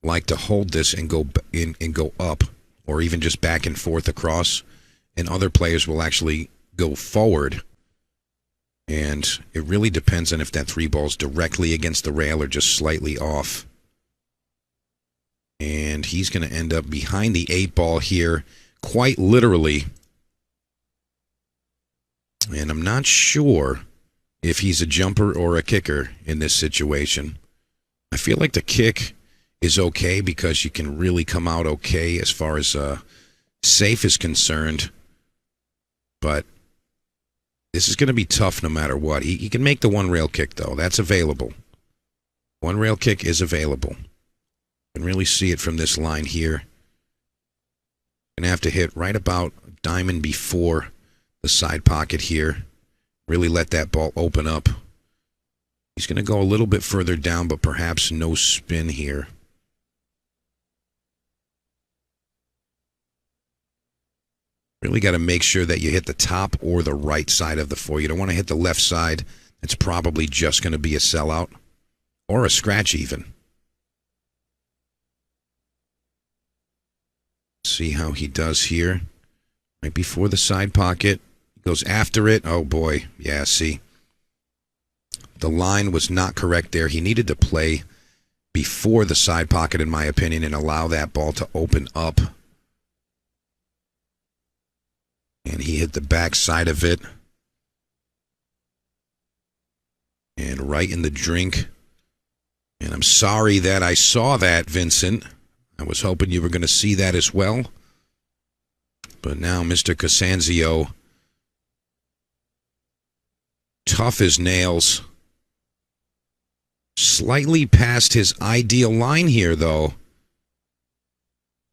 like to hold this and go up, or even just back and forth across, and other players will actually go forward. And it really depends on if that 3 ball's directly against the rail or just slightly off. And he's going to end up behind the 8 ball here, quite literally. And I'm not sure if he's a jumper or a kicker in this situation. I feel like the kick is okay because you can really come out okay as far as safe is concerned. But this is going to be tough no matter what. He can make the 1 rail kick, though. That's available. 1 rail kick is available. You can really see it from this line here. Going to have to hit right about diamond before the side pocket here. Really let that ball open up. He's going to go a little bit further down, but perhaps no spin here. Really got to make sure that you hit the top or the right side of the 4. You don't want to hit the left side. It's probably just going to be a sellout or a scratch even. See how he does here. Right before the side pocket. Goes after it. Oh, boy. Yeah, see. The line was not correct there. He needed to play before the side pocket, in my opinion, and allow that ball to open up. And he hit the back side of it. And right in the drink. And I'm sorry that I saw that, Vincent. I was hoping you were going to see that as well. But now Mr. Casanzio, tough as nails. Slightly past his ideal line here, though.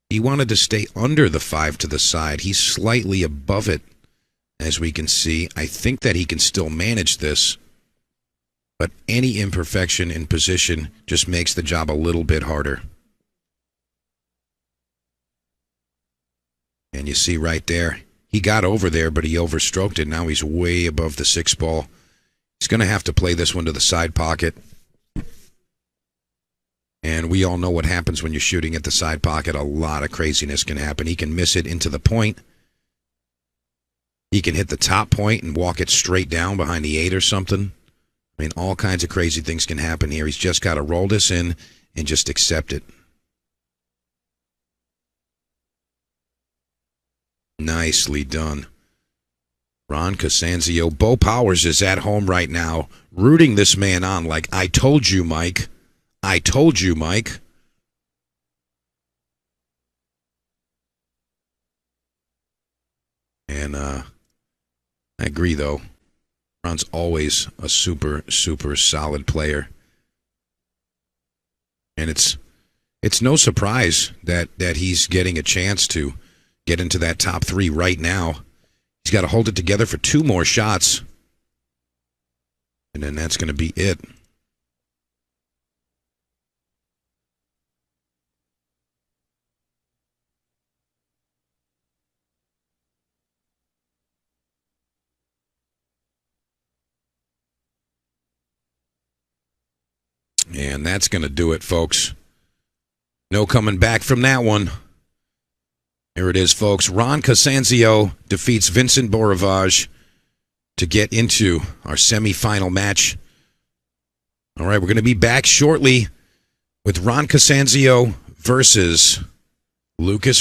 He wanted to stay under the 5 to the side. He's slightly above it, as we can see. I think that he can still manage this. But any imperfection in position just makes the job a little bit harder. And you see right there, he got over there, but he overstroked it. Now he's way above the 6 ball. He's going to have to play this one to the side pocket. And we all know what happens when you're shooting at the side pocket. A lot of craziness can happen. He can miss it into the point. He can hit the top point and walk it straight down behind the 8 or something. I mean, all kinds of crazy things can happen here. He's just got to roll this in and just accept it. Nicely done. Ron Casanzio. Bo Powers is at home right now, rooting this man on like, I told you, Mike. I told you, Mike. And I agree, though. Ron's always a super, super solid player. And it's no surprise that he's getting a chance to get into that top 3 right now. He's got to hold it together for 2 more shots. And then that's going to be it. And that's going to do it, folks. No coming back from that one. Here it is, folks. Ron Casanzio defeats Vincent Beaurivage to get into our semifinal match. All right, we're going to be back shortly with Ron Casanzio versus Lucas